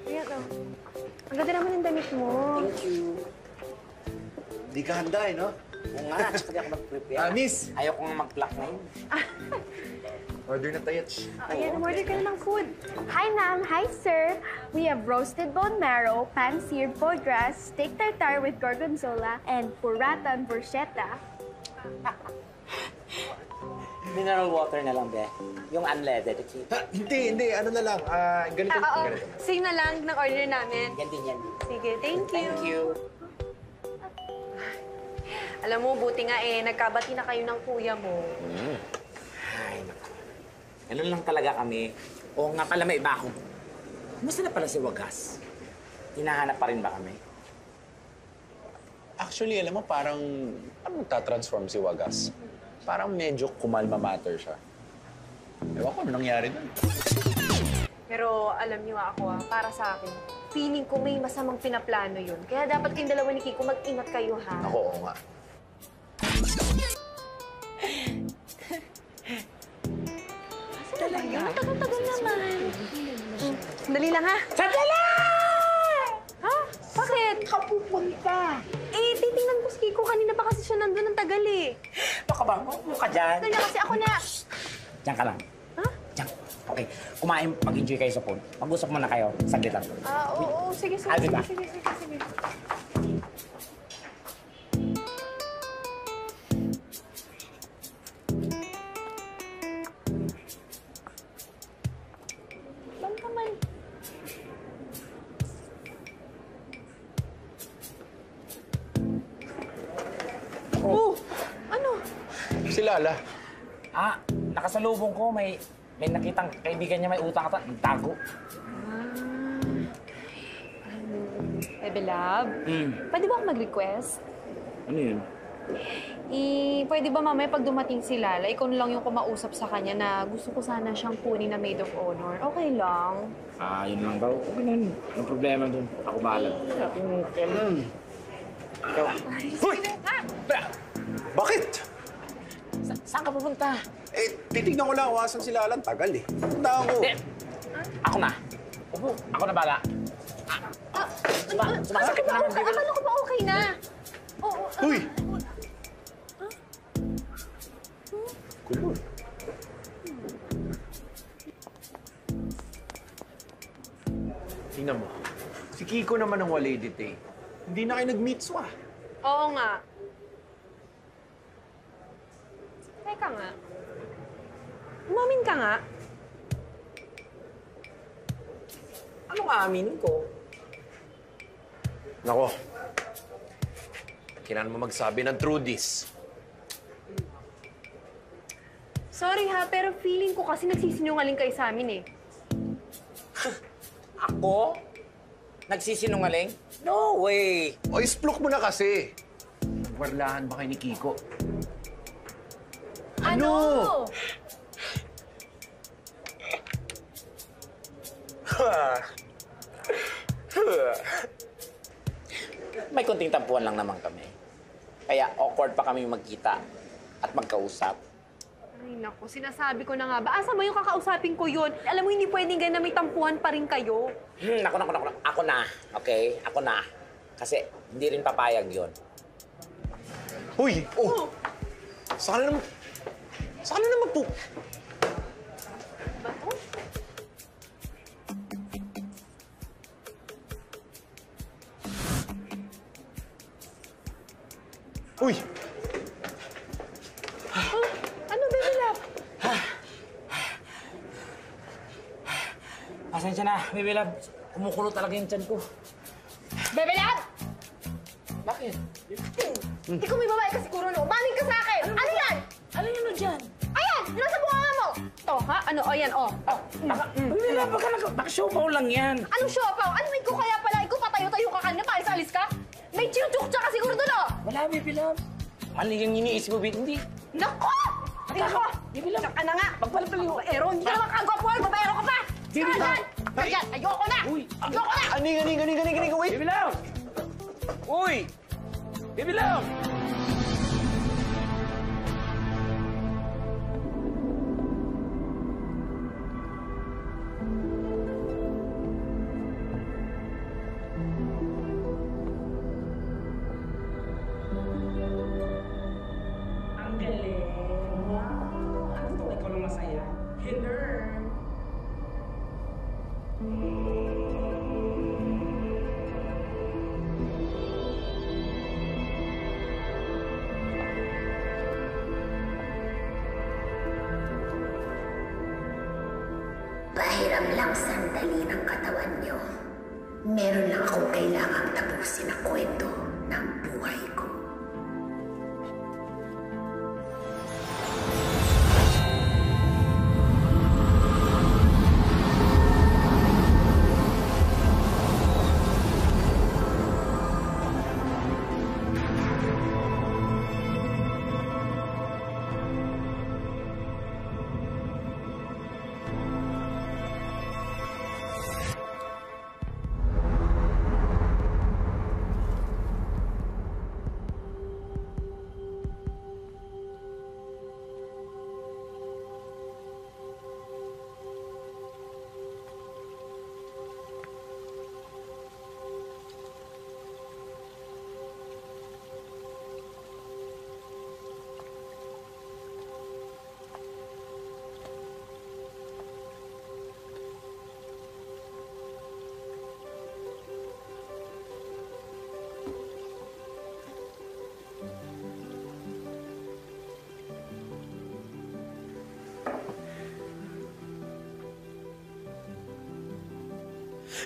Ayan, Ang ganda naman ng damit mo. Thank you. Di ka handa no? Oo nga, tsaka di ako mag-prepare. Miss! Ayaw ko nga mag-pluck na yun. Order na tayo. Ayan, umorder ka na ng food. Hi, ma'am. Hi, sir. We have roasted bone marrow, pan-seared foie gras, steak tartare with gorgonzola, and burrata and bruschetta. Mineral water na lang, be. Yung unleaded, okay? Hindi. Ano na lang. Ganito. Ganito. Same na lang ng order namin. Yan din yan. Sige, thank you. Thank you. Alam mo, buti nga nagkabati na kayo ng kuya mo. Ay, naku. Ganun lang talaga kami. Oo nga pala, may iba ako. Kumusta na pala si Wagas? Hinahanap pa rin ba kami? Actually, alam mo, parang magta-transform si Wagas. Parang medyo kumalma matter siya. Ewan ko, ano nangyari doon? Pero alam niyo ako, para sa akin, feeling ko may masamang pinaplano yun. Kaya dapat kayong dalawa ni Kiko mag-ingat kayo, ha? Ako, oo nga. Talaga? Tagal-tagal naman. Sandali lang, ha? Sandali! Ha? Bakit? Kapupunta. Titingnan ko si Kiko. Kanina pa kasi siya nandun ng tagal, Baka ba? Huwag ka dyan. Kanya kasi ako na... Diyan ka lang. Ha? Diyan. Okay. Kumain, mag-enjoy kayo sa phone. Mag-usap muna kayo. Saglit lang. Oo. Sige. Diba? Sige. Bang naman. Oh! Ano? Si Lala. Nakasalubong ko. May nakitang kaibigan niya may utang ata. Nagtago. Bebe Love, pwede ba ako mag-request? Ano yun? Pwede ba mamaya pag dumating si Lala, ikaw na lang yung kumausap sa kanya na gusto ko sana siyang kunin na maid of honor. Okay lang? Yun lang daw. Okay na yun. Anong problema dun? Ako bahala. Ikaw. Hoy! Bakit? Saan ka pupunta? Titignan ko lang kung asan si Lala. Tagal Punta ako. Ako na. Upo. Ako na bala. Sumasakit na naman. Akala ko ba okay na? Uy! Kulot. Tingnan mo. Si Kiko naman ang walidit Hindi na kayo nag-meets Oo nga. Teka nga. Umamin ka nga. Anong aaminin ko? Nako. Kailangan mo magsabi ng true this. Sorry ha, pero feeling ko kasi nagsisinungaling kayo sa amin Ako? Nagsisinungaling? No way! O, isplok mo na kasi. Nagwarlahan ba kayo ni Kiko? Ano? May konting tampuan lang naman kami. Kaya awkward pa kami magkita at magkausap. Ay, naku. Sinasabi ko na nga ba? Asa ba yung kakausapin ko yun? Alam mo, hindi pwedeng ganun na may tampuhan pa rin kayo. Naku. Ako na, okay? Ako na. Kasi hindi rin papayag yun. Uy! Oh! Saan na naman po? Ba to? Uy! Ano, Baby Love? Pasensya na, Baby Love. Kumukulo talaga yung tiyan ko. Baby Love! Bakit? Ikaw may babae ka siguro, no? Maling ka sa akin! Ano yan? Ano yun na dyan? Ayan! Nasa bunga mo! To, ha? Ano? O, yan, o. Baby Love, baka show-paw lang yan. Anong siopaw? Ano may ko kaya pala? Ikaw patayo-tayo ka kanina, paalis-alis ka? May chinuchukcha ka siguro doon, oh! Wala, Baby Love. Mali yung iniisip mo, Baby. Hindi. Nako! Nako! Baby Love. Saka na nga! Magpalapal yung Aaron! Hindi ka naman kagwapuhan! Babayero ka pa! Baby Love! Ayan! Ayoko na! Uy! Ayoko na! Aning, wait! Baby Love! Uy! Baby Love! Ilang lang sandali ng katawan niyo. Meron lang akong kailangang tapusin na kwento ng buhay ko.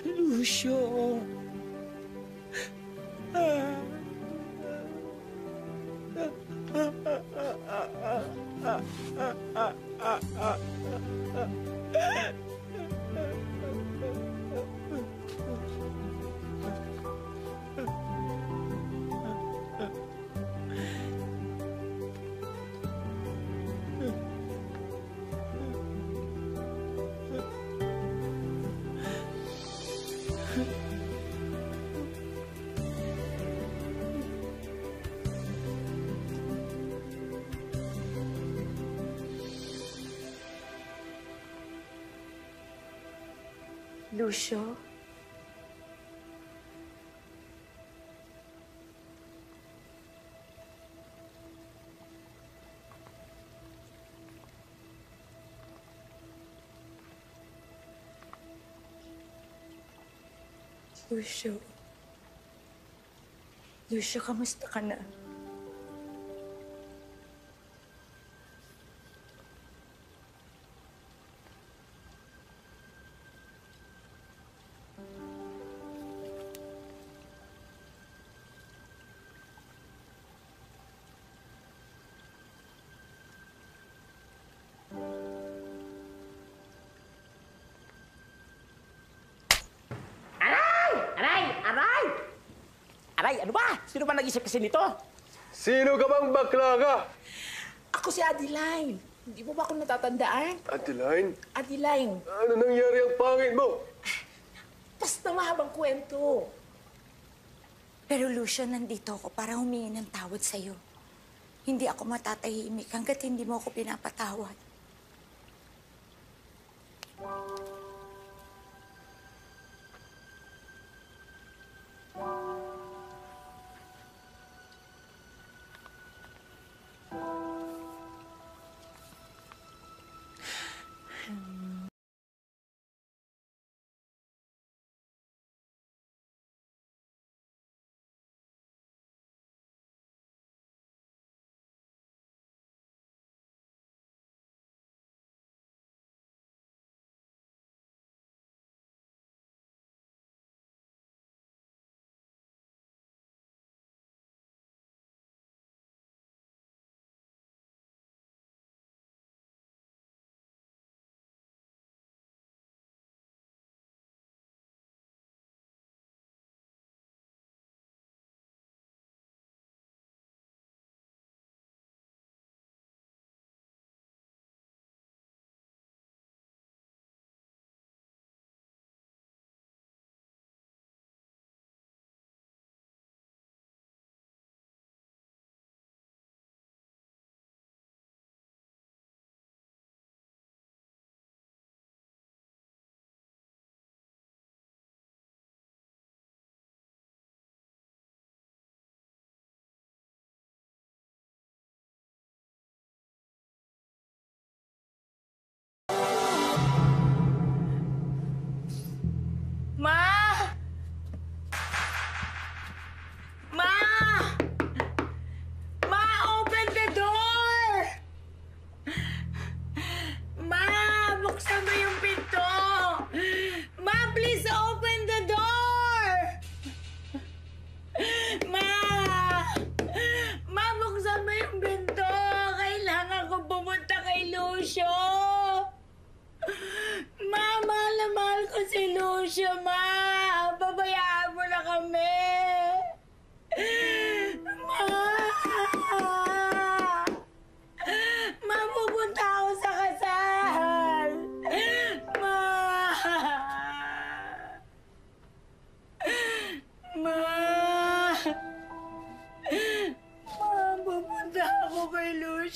Lucio. Lucio? Lucio. Lucio, kamusta ka na? Aray, ano ba? Sino ba nag-isip kasi nito? Sino ka bang bakla ka? Ako si Adeline. Hindi mo ba ako natatandaan? Adeline? Adeline. Ano nangyari ang pangit mo? Basta mahabang kwento. Pero Lucio, nandito ako para humingi ng tawad sa'yo. Hindi ako matatahimik hanggat hindi mo ako pinapatawad.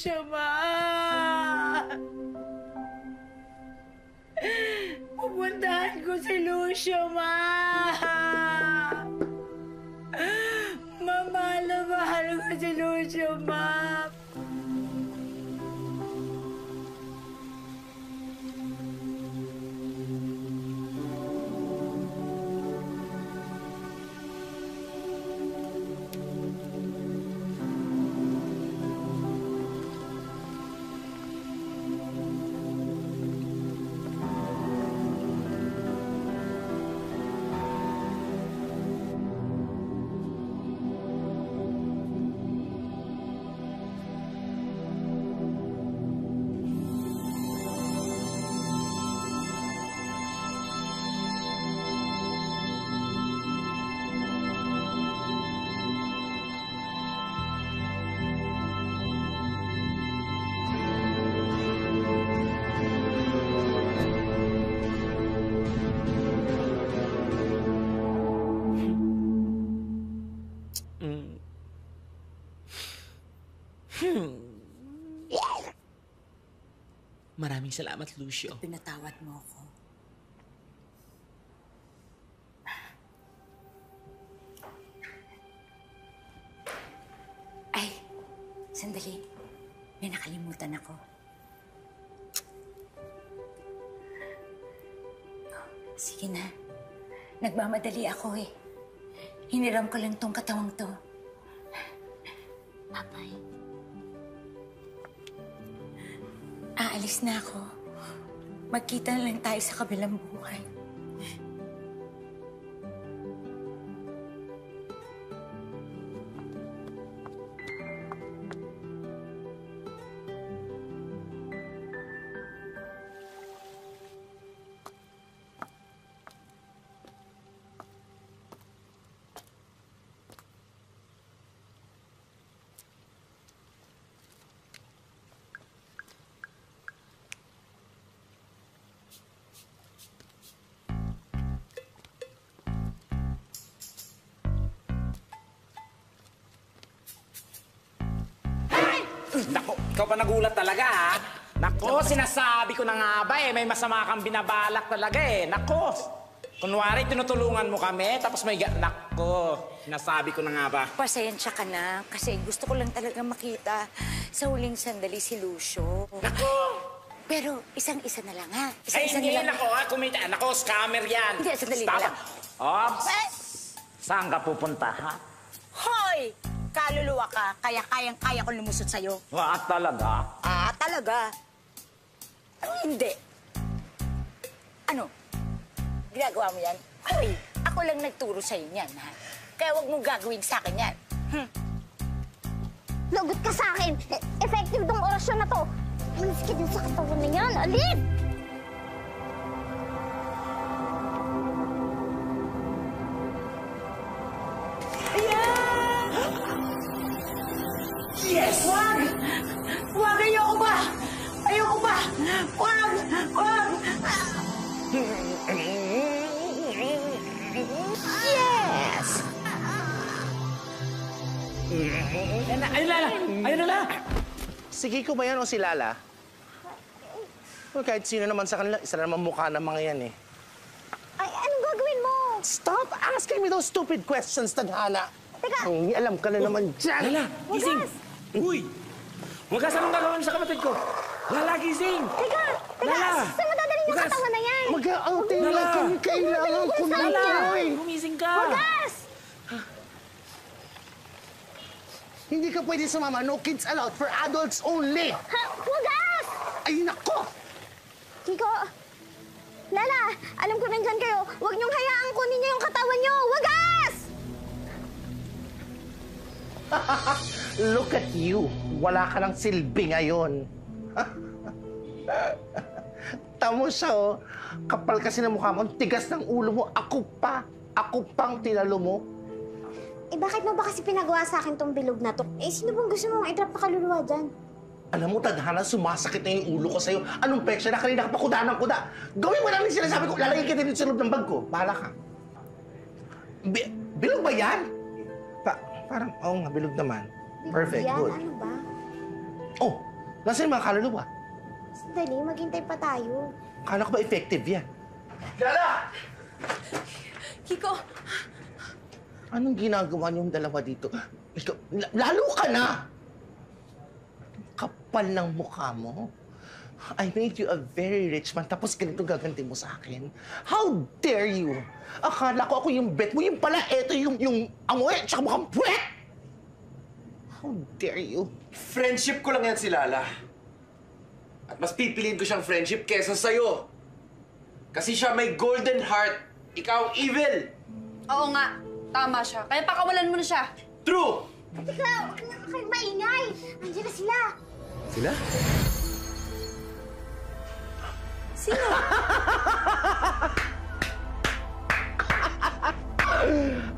Lucio, ma! Pupuntahan ko si Lucio, ma! Mahal na mahal ko si Lucio, ma! Maraming salamat, Lucio. Pinatawad mo ako. Ay, sandali. May nakalimutan ako. Sige na. Nagmamadali ako eh. Hiniram ko lang tong katawang to. Papay. Aalis na ako. Magkita na lang tayo sa kabilang buhay. Nako, ikaw pa nagulat talaga, ha? Nako, sinasabi ko na nga ba eh, may masama kang binabalak talaga eh. Nako, kunwari tinutulungan mo kami, tapos may... Nako, sinasabi ko na nga ba. Pasensya ka na, kasi gusto ko lang talaga makita sa huling sandali si Lucio. Nako! Pero isang-isa na lang, ha? Ay, Isang-isa hindi, na lang. nako, ha? Kumita. Nako, scammer yan. Hindi, sandali Stop. na lang. Ops! Saan ka pupunta, ha? Hoy! Kaluluwa ka, kaya kayang-kaya ko lumusot sa'yo. Talaga? Talaga? Hindi. Ano? Ginagawa mo yan? Hoy, ako lang nagturo sa'yo niyan, ha? Kaya huwag mong gagawin sa akin yan. Lagot ka sa akin! Effective tong orasyon na to! Maniskit yung sa katawan na yan! Alin! Yes! Wag! Wag! Ayoko ba? Ayoko ba? Wag! Wag! Yes! Ayun, Lala! Ayun, Lala! Si Kiko ba yan o si Lala? Well, kahit sino naman sa kanila, isa na naman mukha ng mga yan eh. Ay, anong gagawin mo? Stop asking me those stupid questions, Tadhana! Teka! Ang alam ka na naman dyan! Lala, gising! Uy! Wagas, anong gagawin sa kapatid ko? Lala, gising! Teka! Lala! Saan mo dadalhin yung katawan na yan? Mag-a-outing lang kami. Kailangan ko na Lala! ito. Gumising ka! Wagas! Hindi ka pwede sumama. No kids allowed. For adults only. Ha? Wagas! Ay, nako! Kiko! Lala! Alam ko nandyan kayo. Huwag niyong hayaang kunin niyo yung katawan niyo. Wagas! Look at you. Wala ka ng silbi ngayon. Tamo siya, oh. Kapal kasi ng mukha mo. Ang tigas ng ulo mo. Ako pa. Ako pang tinalo mo. Eh, bakit mo ba kasi pinagawa sa akin tong bilog na to? Eh, sino bang gusto mong i-drop na kaluluwa dyan? Alam mo, Tadhana, sumasakit na yung ulo ko sa'yo. Anong peksya na kanina ka pa kuda ng kuda? Gawin mo lang yung sinasabi ko. Lalagay kita dito sa loob ng bag ko. Bahala ka. Bilog ba yan? Parang, oo nga, bilog naman. Perfect, Yan, good. ano ba? Oh, Nasaan yung mga kaluluwa? Sandali, maghintay pa tayo. Akala ko ba effective yan? Lala! Kiko! Anong ginagawa niyong dalawa dito? Ikaw, lalo ka na! Kapal ng mukha mo. I made you a very rich man, tapos ganito gaganti mo sa akin. How dare you? Akala ko ako yung bet mo, yung pala, eto yung amoy, tsaka mukhang puwet! How dare you? Friendship ko lang yan si Lala. At mas pipiliin ko siyang friendship kesa sa'yo. Kasi siya may golden heart. Ikaw, evil! Oo nga, tama siya. Kaya pakawalan mo na siya. True! Teka, huwag na kayong maingay. Andiyan na sila. Sila? Sino?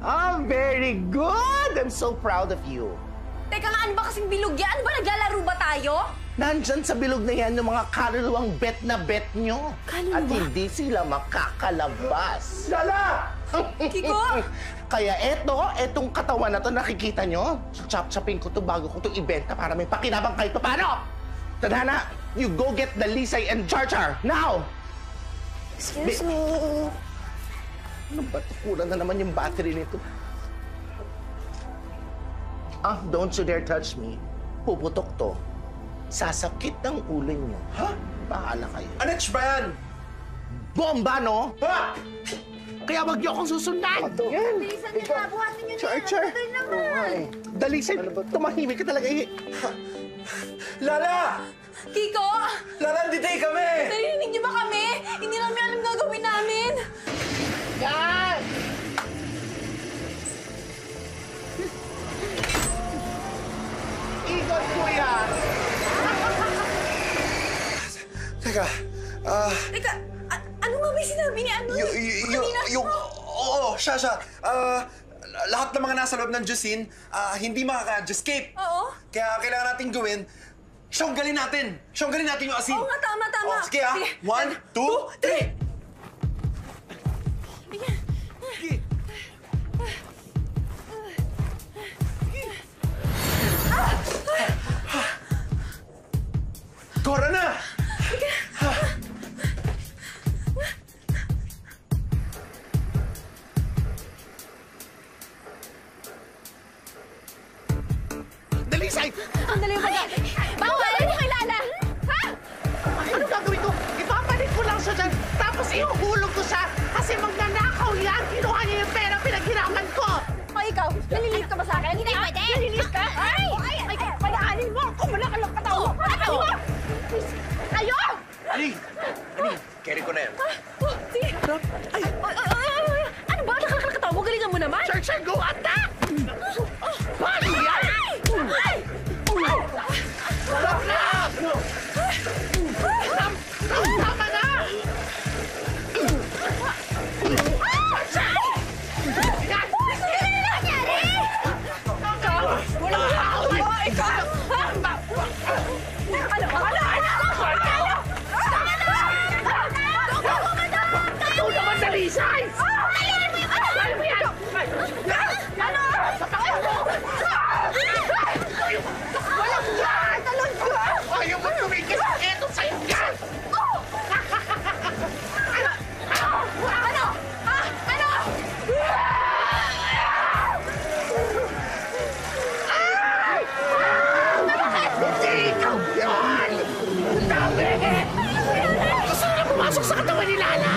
Oh, very good! I'm so proud of you. Teka nga, ano ba kasing bilog yan? Ano ba, naglalaro ba tayo? Nandyan sa bilog na yan yung mga kaluluwang bet na bet nyo. Kaluluwa? At hindi sila makakalabas. Lala! Kiko! Kaya etong katawan na to, nakikita nyo? Chop-chopin ko to bago ko to ibenta para may pakinabang kahit paano. Tadhana, you go get the Lisay and Char Char, now! Excuse me. Ano ba? Kulang na naman yung battery nito. Don't you dare touch me. Puputok to. Sasakit ng ulo nyo. Ha? Bahala kayo. Anets ba yan? Bomba, no? Ha? Kaya wag niyo akong susundan. Yan. Bilisan niyo na, buhatin niyo na. Char. Matagal naman. Dali, tumahimik ka talaga. Lala! Kiko! Lala, anditay kami! Narinig niyo ba kami? Hindi namin alam gagawin namin. Yan! Ikot, kuya! Teka, Teka, ano nga ba yung sinabi ni ano? Oo, siya. Lahat ng mga nasa loob ng Jusine, hindi makaka-escape. Oo. Kaya kailangan natin gawin, siyonggalin natin yung asin. Oo nga, tama. Oh, sige ah. Sige. 1, 2, 3! Cora na! Dalisay! Ang dali ba? Bawal! Ano kay Lala? Ha? Ano gagawin ko? Ipapalit ko lang siya dyan, tapos ihuhulog ko siya kasi magnanakaw yan. Kinuha niya yung pera pinaghiraman ko. O ikaw, nalilis ka ba sa akin? Hindi pwede! Nalilis ka? Ay! Pagkaanin mo! Kumalak ang katawa mo! Pagkaanin mo! Kayo! Ali! Carry ko na yan. Sige! Ay! Ano ba? Nakakatawa mo? Galingan mo naman! Char, go! Attack! Paano yan? Ay! Stop na! Tama na! Ayaw mo tumigil! Ito sa'yo yan! Hindi ikaw yan! Dami! Gusto na pumasok sa katawan ni Lala!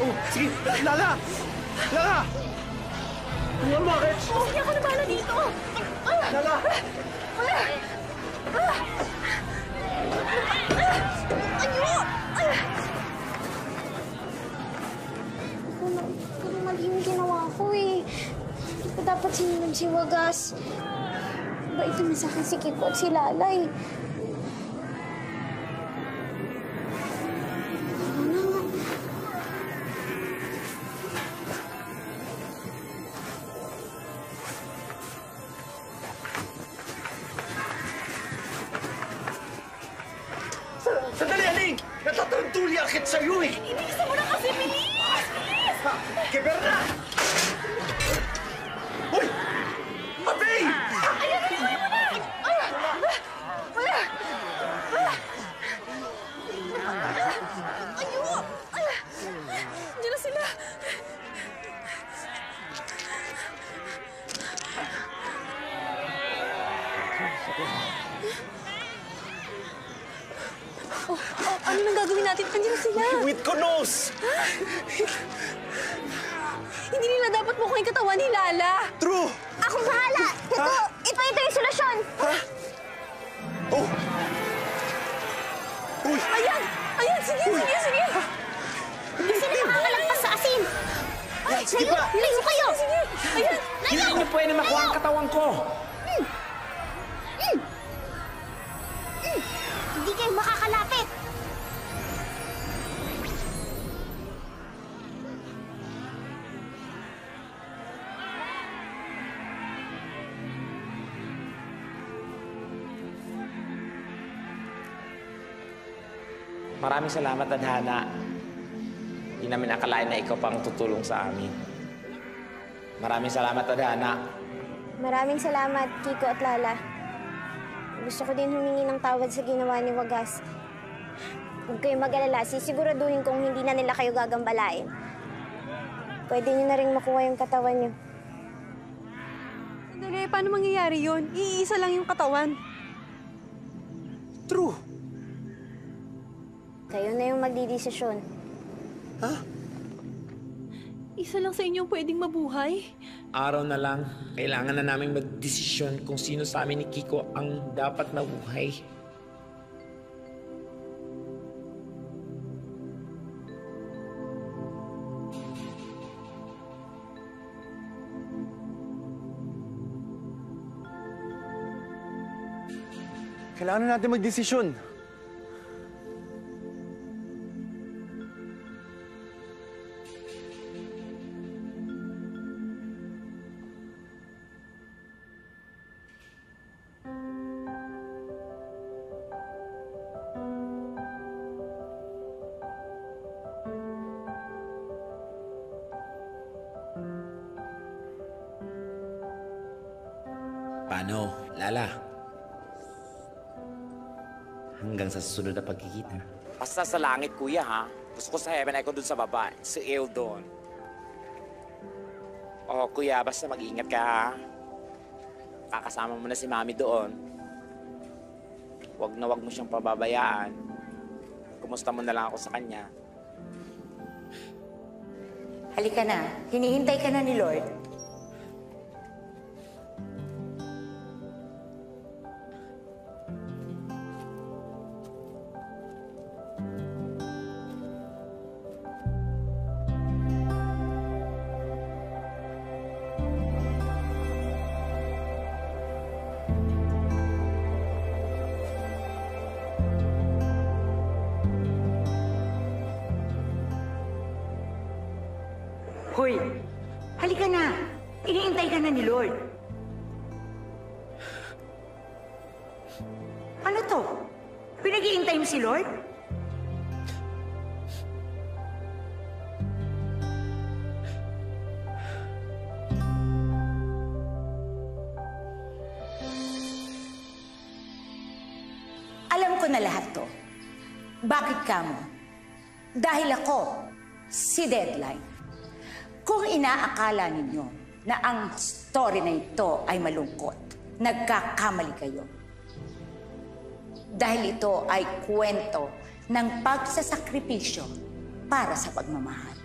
Oh, sige! Lala! Lala! Tulungan mo, Rich! Hindi ako nabala dito! Lala! Pero mali yung ginawa ko eh. Hindi ko dapat sinunod si Wagas. Bait naman sa akin si Kiko at si Lalay. Sandali, Aling! Natatarantuli akit sa'yo eh! Ibigisan mo na kasi, bilis! Bilis! Keber na! Uy! Mabay! Ayan, bilis mo na! Ayo! Diyan na sila! Ano nang gagawin natin? Andiyan sila! With Konos! Hindi nila dapat mukhang katawan ni Lala! True! Ako bahala! Ito yung solusyon! Ha? Oh! Uy! Ayan! Ayan! Sige! Hindi sila makakalagpas sa asin! Ay, sige pa! Layo kayo! Sige! Ayan! Hindi niyo pwede makuha ang katawan ko. Hindi kayo makakalapit! Maraming salamat, Tadhana. Hindi namin akalain na ikaw pang tutulong sa amin. Maraming salamat, Tadhana. Maraming salamat, Kiko at Lala. Gusto ko din humingi ng tawad sa ginawa ni Wagas. Huwag kayong mag-alala, sisiguraduhin kong hindi na nila kayo gagambalain. Pwede niyo na rin makuha yung katawan niyo. Sandali, paano mangyayari yun? Iisa lang yung katawan. True! Kayo na yung magdidesisyon. Ha? Isa lang sa inyo pwedeng mabuhay? Araw na lang, kailangan na namin magdesisyon kung sino sa amin ni Kiko ang dapat mabuhay. Kailangan na natin magdesisyon. Paano, Lala? Hanggang sa susunod na pagkikita. Basta sa langit, kuya, ha? Gusto ko sa heaven, ay ko dun sa baba. Si El doon. Oh, kuya, basta mag-iingat ka, ha? Kakasama mo na si Mami doon. Wag mo siyang pababayaan. Kumusta mo na lang ako sa kanya. Halika na. Hinihintay ka na ni Lord. Hoy, halika na. Iniintay ka na ni Lord. Ano to? Pinag-iintay mo si Lord? Alam ko na lahat to. Bakit ka mo? Dahil ako, si Deadline. Kung inaakala ninyo na ang story na ito ay malungkot, nagkakamali kayo. Dahil ito ay kwento ng pagsasakripisyo para sa pagmamahal.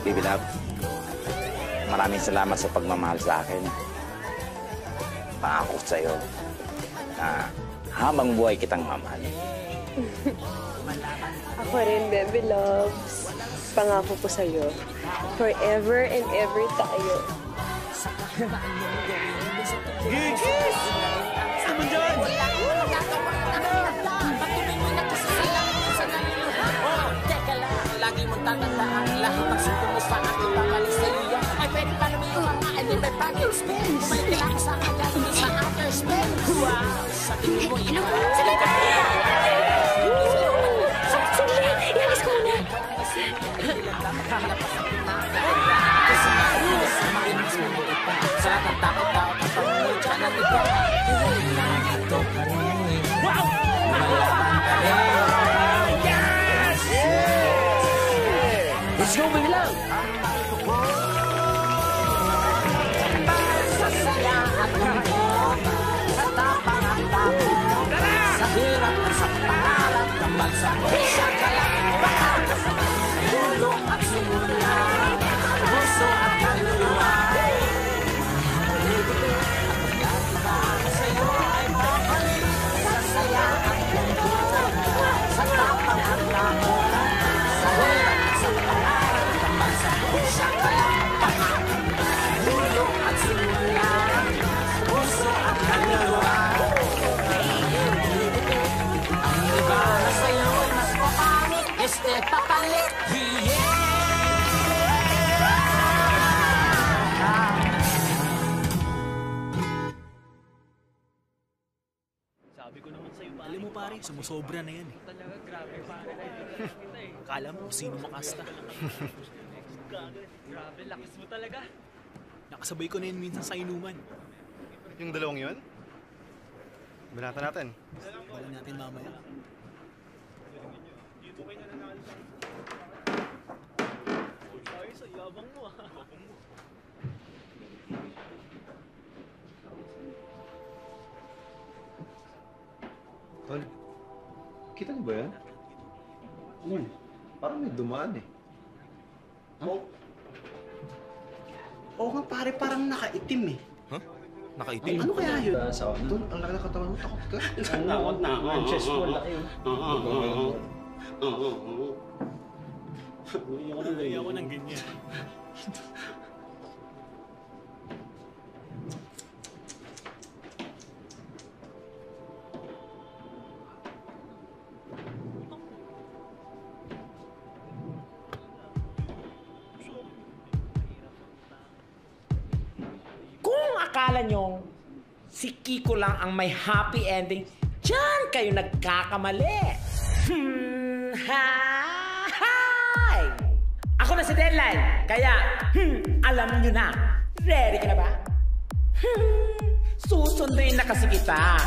Baby love, maraming salamat sa pagmamahal sa akin. Pangako sa'yo na habang buhay kitang mamahalin. Ako rin, baby loves. Pangako ko sa'yo. Forever and ever tayo. Gigis! Saan dyan? Teka lang, lagi mong tatandaan lahat ng suko mo sa akin babalik sa iyo. Ay, pwede pa naman yung mga anime package spin. Bumalik ka lang sa akin dahil sa after spin. Wow! Sa tingin mo, ikaw. Sige ka! Sige, iayos ko na. Sa lahat ng takot daw, kapangulit ka na ito. Nandito ka rin. Wow! Malaban ka rin. Yes! Let's go, baby love! Sa saya at mundo, sa tapang at tapong, sa hirap at sa pangarap, kambal sa pusa ka lang, baka sa dulo at simula, puso at kaluluwa. Sa'yo ay babalik, sa saya at mundo, sa tapang at tapong, sa hirap at sa pangarap, kambal sa pusa ka lang, baka dulo at simula, puso at kaluluwa. Ang iba na sa'yo ay mas papangit, este papalit, Sabi ko naman sa'yo, alam mo pare, sumusobra na yan eh. Talaga, grabe pare. Akala mo sino makasta. Grabe, lakas mo talaga. Nakasabay ko na yun minsan sa inuman. Yung dalawang yun? Banatan natin. Wala natin mamaya. Ayos, ay yabang mo ah. Tol, kita niyo ba yan? Ano yun? Parang may dumaan eh. Oo. Oo nga pare, parang nakaitim eh. Huh? Nakaitim? Ano kaya yun? Tol, ang laki ng katawan mo, takot ka. Takot na ako. Ang chest mo, laki yun. Ayoko ng ganyan. Kung akala nyo si Kiko lang ang may happy ending, diyan kayo nagkakamali. Hi! Ako na si Deadline, kaya alam nyo na. Ready ka na ba? Susunduin na kasi kita.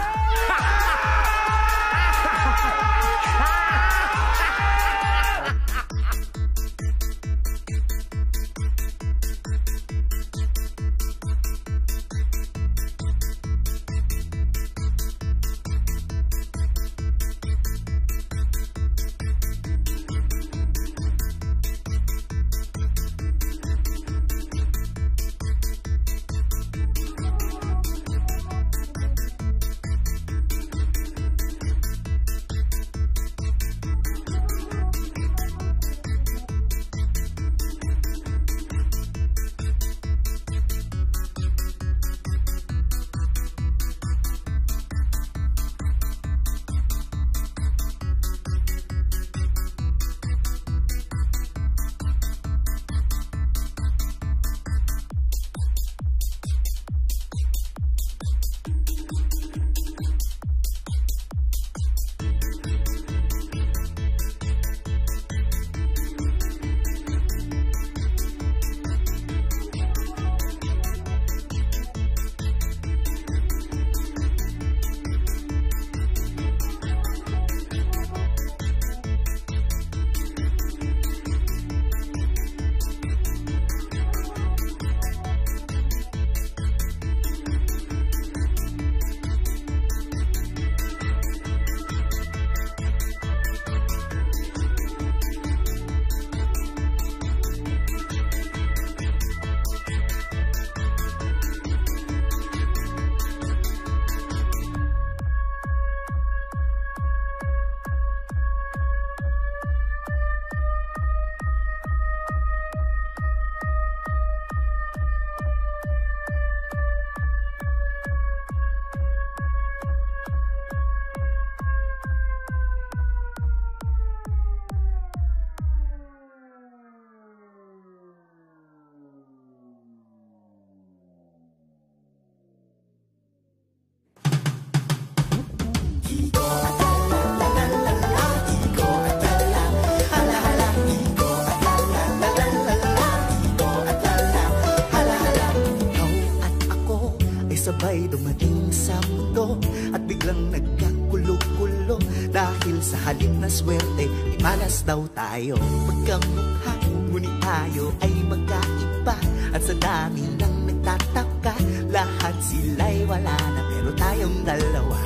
dumating sa mundo at biglang nagkagulo-gulo. Dahil sa halip na swerte, imalas daw tayo. Magkamukha, ngunit tayo ay magkaiba. At sa dami ng nagtataka, lahat sila'y wala na, pero tayong dalawa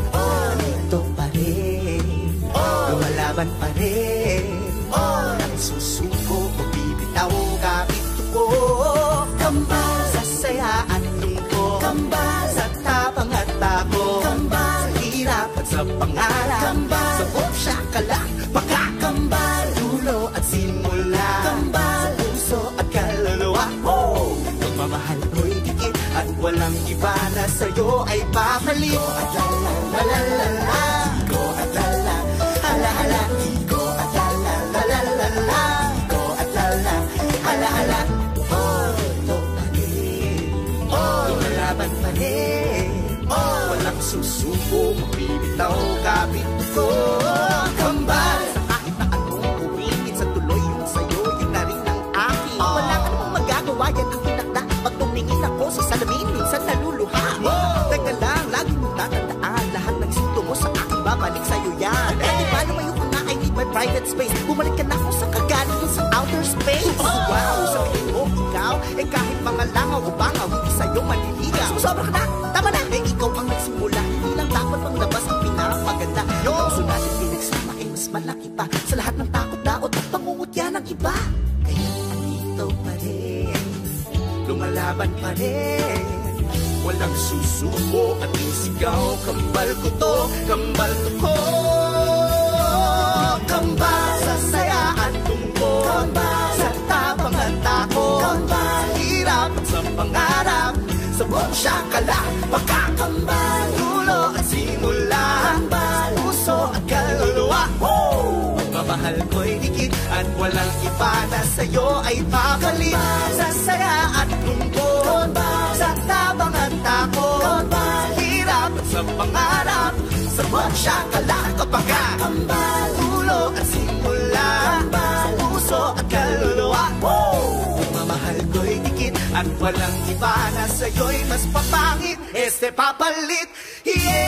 dito pa rin, lumalaban pa rin. Nang susuko, magbibitaw kapit ko. Kambal sa saya at lungkot, kambal sa tapang at tako, kambal sa hirap at sa pangarap, kambal sa bumsya ka lang, pagkakambal, dulo at simula, kambal sa puso at kaluluwa. Pagmamahal ko'y dikit at walang iba na sa'yo ay papalit. At la-la-la-la-la, ko at la-la, hala-hala, ko at la-la-la-la-la, ko at la-la, hala-hala. Ito pa rin, lumalaban pa rin, walang susuko, mabibitaw kapit ko. Kambal sa kahit na anong umingit sa tuloy yung sa'yo, yun na rin ang akin. Wala ka namang magagawa, yan ang tinakda. Pag tumingin ako sa salamin, minsan naluluha. Teka lang, lagi mong tatandaan, lahat ng sinto mo sa akin, babalik sa'yo yan. Eh di ba lumayo ka nga, I need my private space. Bumalik ka na kung sa kagaling dun sa outer space. Wow, sabihin mo, ikaw, eh kahit mga langaw o bangaw, hindi sa'yo maniligaw. Sumusobra ka na, tama na, eh ikaw ang nagsimula. Hindi lang dapat pang labas ang pinapaganda. Yung puso natin pinagsama ay mas malaki pa sa lahat ng takot, daot at pangungutya ng iba. Kaya andito pa rin, lumalaban pa rin, walang susuko at isigaw. Kambal ko to, kambal ko. Kambal sa saya at tungkol, kambal sa tapang at tako, kambal sa hirap at sa pangarap, sa bumsya ka lang, pagkakambal, dulo at simula, kambal, puso at kaluluwa. Pagmamahal ko'y dikit at walang iba na sa'yo ay papalit. Sa saya at lungkot, sa tabang at tako, sa hirap at sa pangarap, sa bumsya ka lang, kapagkakambal, dulo at simula, sa puso at kaluluwa. Pagmamahal ko'y dikit at walang iba na sa'yo'y mas papangit, este papalit. Yeah!